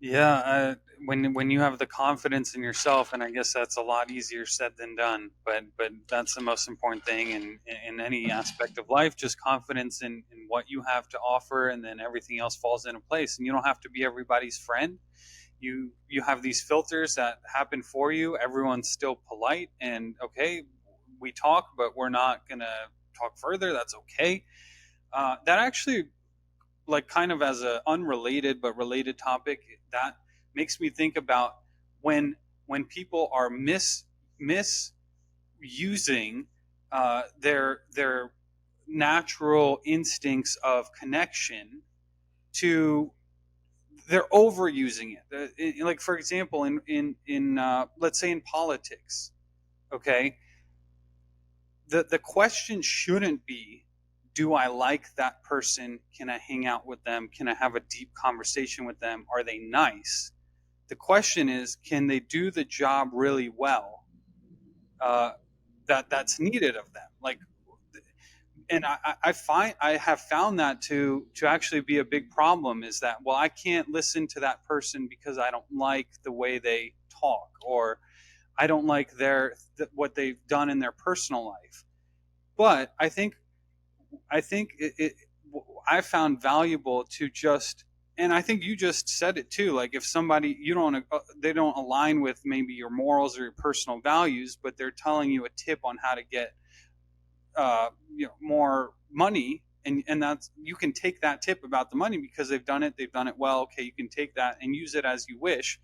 Yeah, when you have the confidence in yourself, and I guess that's a lot easier said than done, but that's the most important thing in any aspect of life. Just confidence in what you have to offer, and then everything else falls into place. And you don't have to be everybody's friend. You have these filters that happen for you. Everyone's still polite and okay. We talk, but we're not gonna talk further. That's okay. That actually, like, kind of as a unrelated but related topic, that makes me think about when people are misusing their natural instincts of connection to, they're overusing it. Like, for example, in let's say in politics, okay, the question shouldn't be, do I like that person? Can I hang out with them? Can I have a deep conversation with them? Are they nice? The question is, can they do the job really well that's needed of them? Like, and I have found that to actually be a big problem, is that, well, I can't listen to that person because I don't like the way they talk, or I don't like what they've done in their personal life. But I think I found valuable to just, and I think you just said it too. Like, if somebody they don't align with maybe your morals or your personal values, but they're telling you a tip on how to get more money, and that's, you can take that tip about the money because they've done it well. Okay, you can take that and use it as you wish,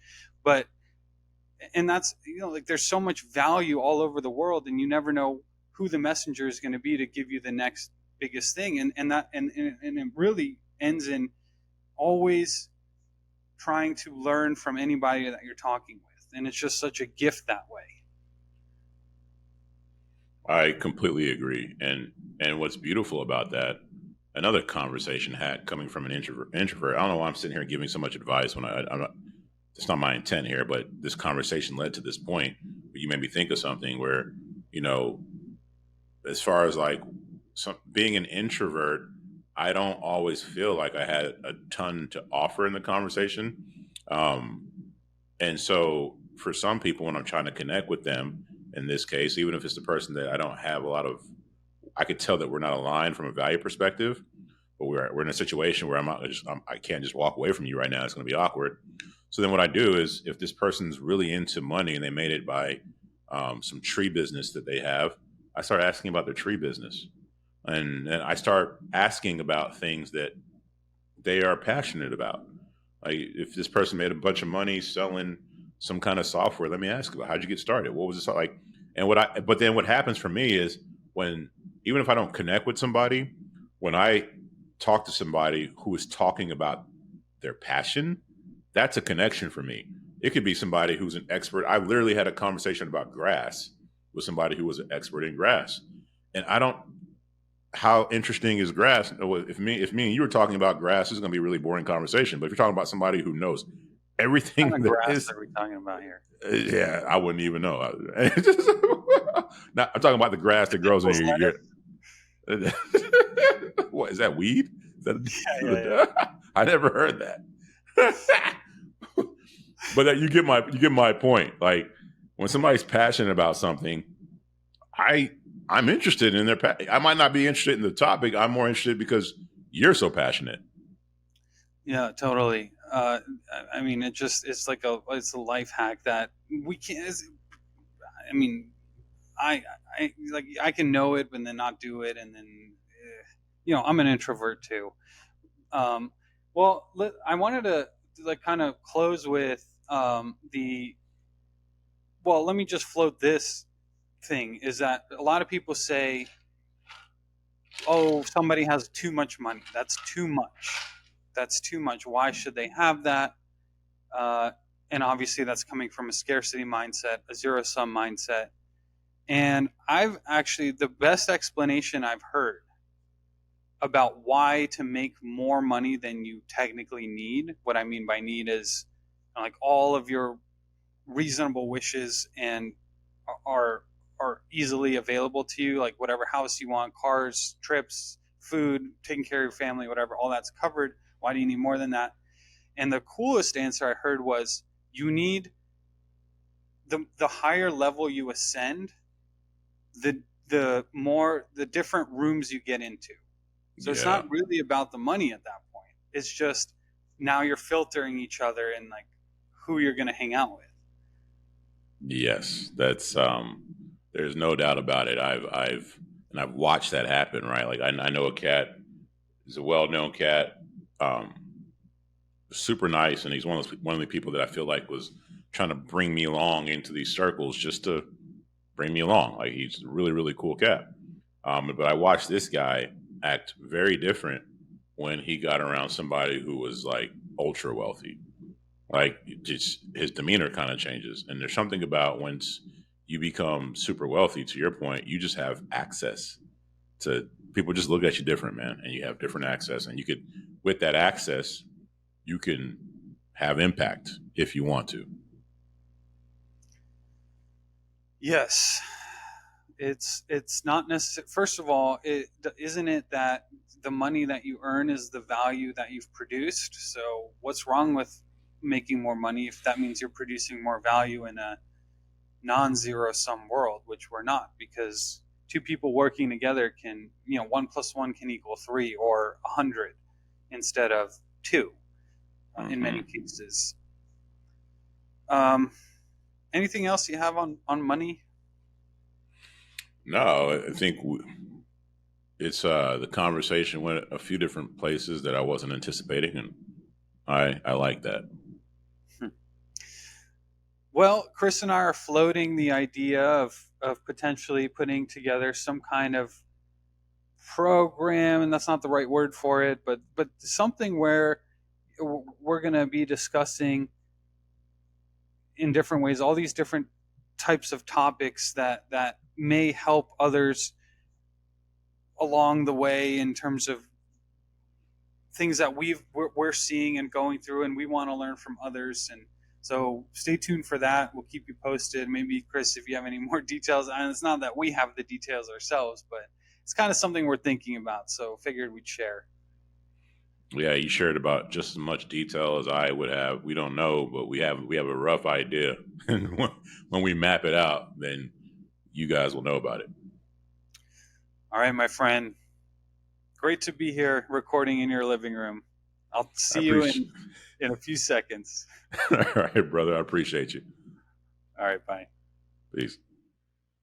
and that's, like, there's so much value all over the world, and you never know who the messenger is going to be to give you the next biggest thing, and it really ends in always trying to learn from anybody that you're talking with, and it's just such a gift that way. I completely agree, and what's beautiful about that, another conversation had coming from an introvert. I don't know why I'm sitting here giving so much advice when I'm not. It's not my intent here, but this conversation led to this point where you made me think of something where, as far as like being an introvert, I don't always feel like I had a ton to offer in the conversation. Um, and so for some people, when I'm trying to connect with them, in this case, even if it's the person that I don't have a lot of, I could tell that we're not aligned from a value perspective. But we're in a situation where I can't just walk away from you right now. It's going to be awkward. So then what I do is, if this person's really into money and they made it by some tree business that they have, I start asking about their tree business, and I start asking about things that they are passionate about. Like if this person made a bunch of money selling some kind of software, let me ask about how'd you get started? What was it like? And but then what happens for me is when, even if I don't connect with somebody, when I talk to somebody who is talking about their passion, that's a connection for me. It could be somebody who's an expert. I literally had a conversation about grass with somebody who was an expert in grass. And I don't, how interesting is grass? If me and you were talking about grass, this is going to be a really boring conversation. But if you're talking about somebody who knows What everything kind of there grass is, are we talking about here? yeah, I wouldn't even know. Now, I'm talking about the grass that grows in Nichols your. lettuce? What is that? Weed? Is Yeah. that, I never heard that. But that you get my point. Like when somebody's passionate about something, I I'm interested in their. I might not be interested in the topic. I'm more interested because you're so passionate. Yeah, totally. I mean, it's like it's a life hack that we can't. I mean, I like I can know it, but then not do it, and then I'm an introvert too. Um, well, I wanted to like kind of close with the. Well, let me just float this thing. Is that a lot of people say, "Oh, somebody has too much money. That's too much. That's too much. Why should they have that?" Uh, and obviously, that's coming from a scarcity mindset, a zero sum mindset. And I've actually, the best explanation I've heard about why to make more money than you technically need, what I mean by need is like all of your reasonable wishes and are are easily available to you, like whatever house you want, cars, trips, food, taking care of your family, whatever, all that's covered. Why do you need more than that? And the coolest answer I heard was you need the higher level you ascend, the different rooms you get into. So it's Yeah. not really about the money at that point. It's just now you're filtering each other and like who you're going to hang out with. Yes. That's There's no doubt about it. I've watched that happen. Right. Like I know a cat. He's a well-known cat. Um, Super nice, and he's one of the people that I feel like was trying to bring me along into these circles just to bring me along. Like he's a really really cool cat. But I watched this guy act very different when he got around somebody who was like ultra wealthy. Like just his demeanor kind of changes, and there's something about once you become super wealthy. To your point, you just have access to people. Just look at you different, man, and you have different access, and you could with that access you can have impact if you want to. Yes, it's not necessary. First of all, isn't it that the money that you earn is the value that you've produced? So what's wrong with making more money if that means you're producing more value in a non-zero sum world, which we're not, because two people working together can, 1 plus 1 can equal 3 or 100 instead of 2 in many Hmm. cases. Um, Anything else you have on money? No, I think it's the conversation went a few different places that I wasn't anticipating, and I like that. Well, Chris and I are floating the idea of potentially putting together some kind of program, and that's not the right word for it, but something where we're going to be discussing in different ways all these different types of topics that may help others along the way in terms of things that we're seeing and going through, and we want to learn from others. And so stay tuned for that. We'll keep you posted. Maybe Chris, if you have any more details, and it's not that we have the details ourselves, but it's kind of something we're thinking about. So figured we'd share. Yeah, you shared about just as much detail as I would have. We don't know, but we have a rough idea, and when we map it out, then you guys will know about it. All right, my friend. Great to be here recording in your living room. I'll I see you appreciate. in a few seconds. All right, brother. I appreciate you. All right, bye. Peace.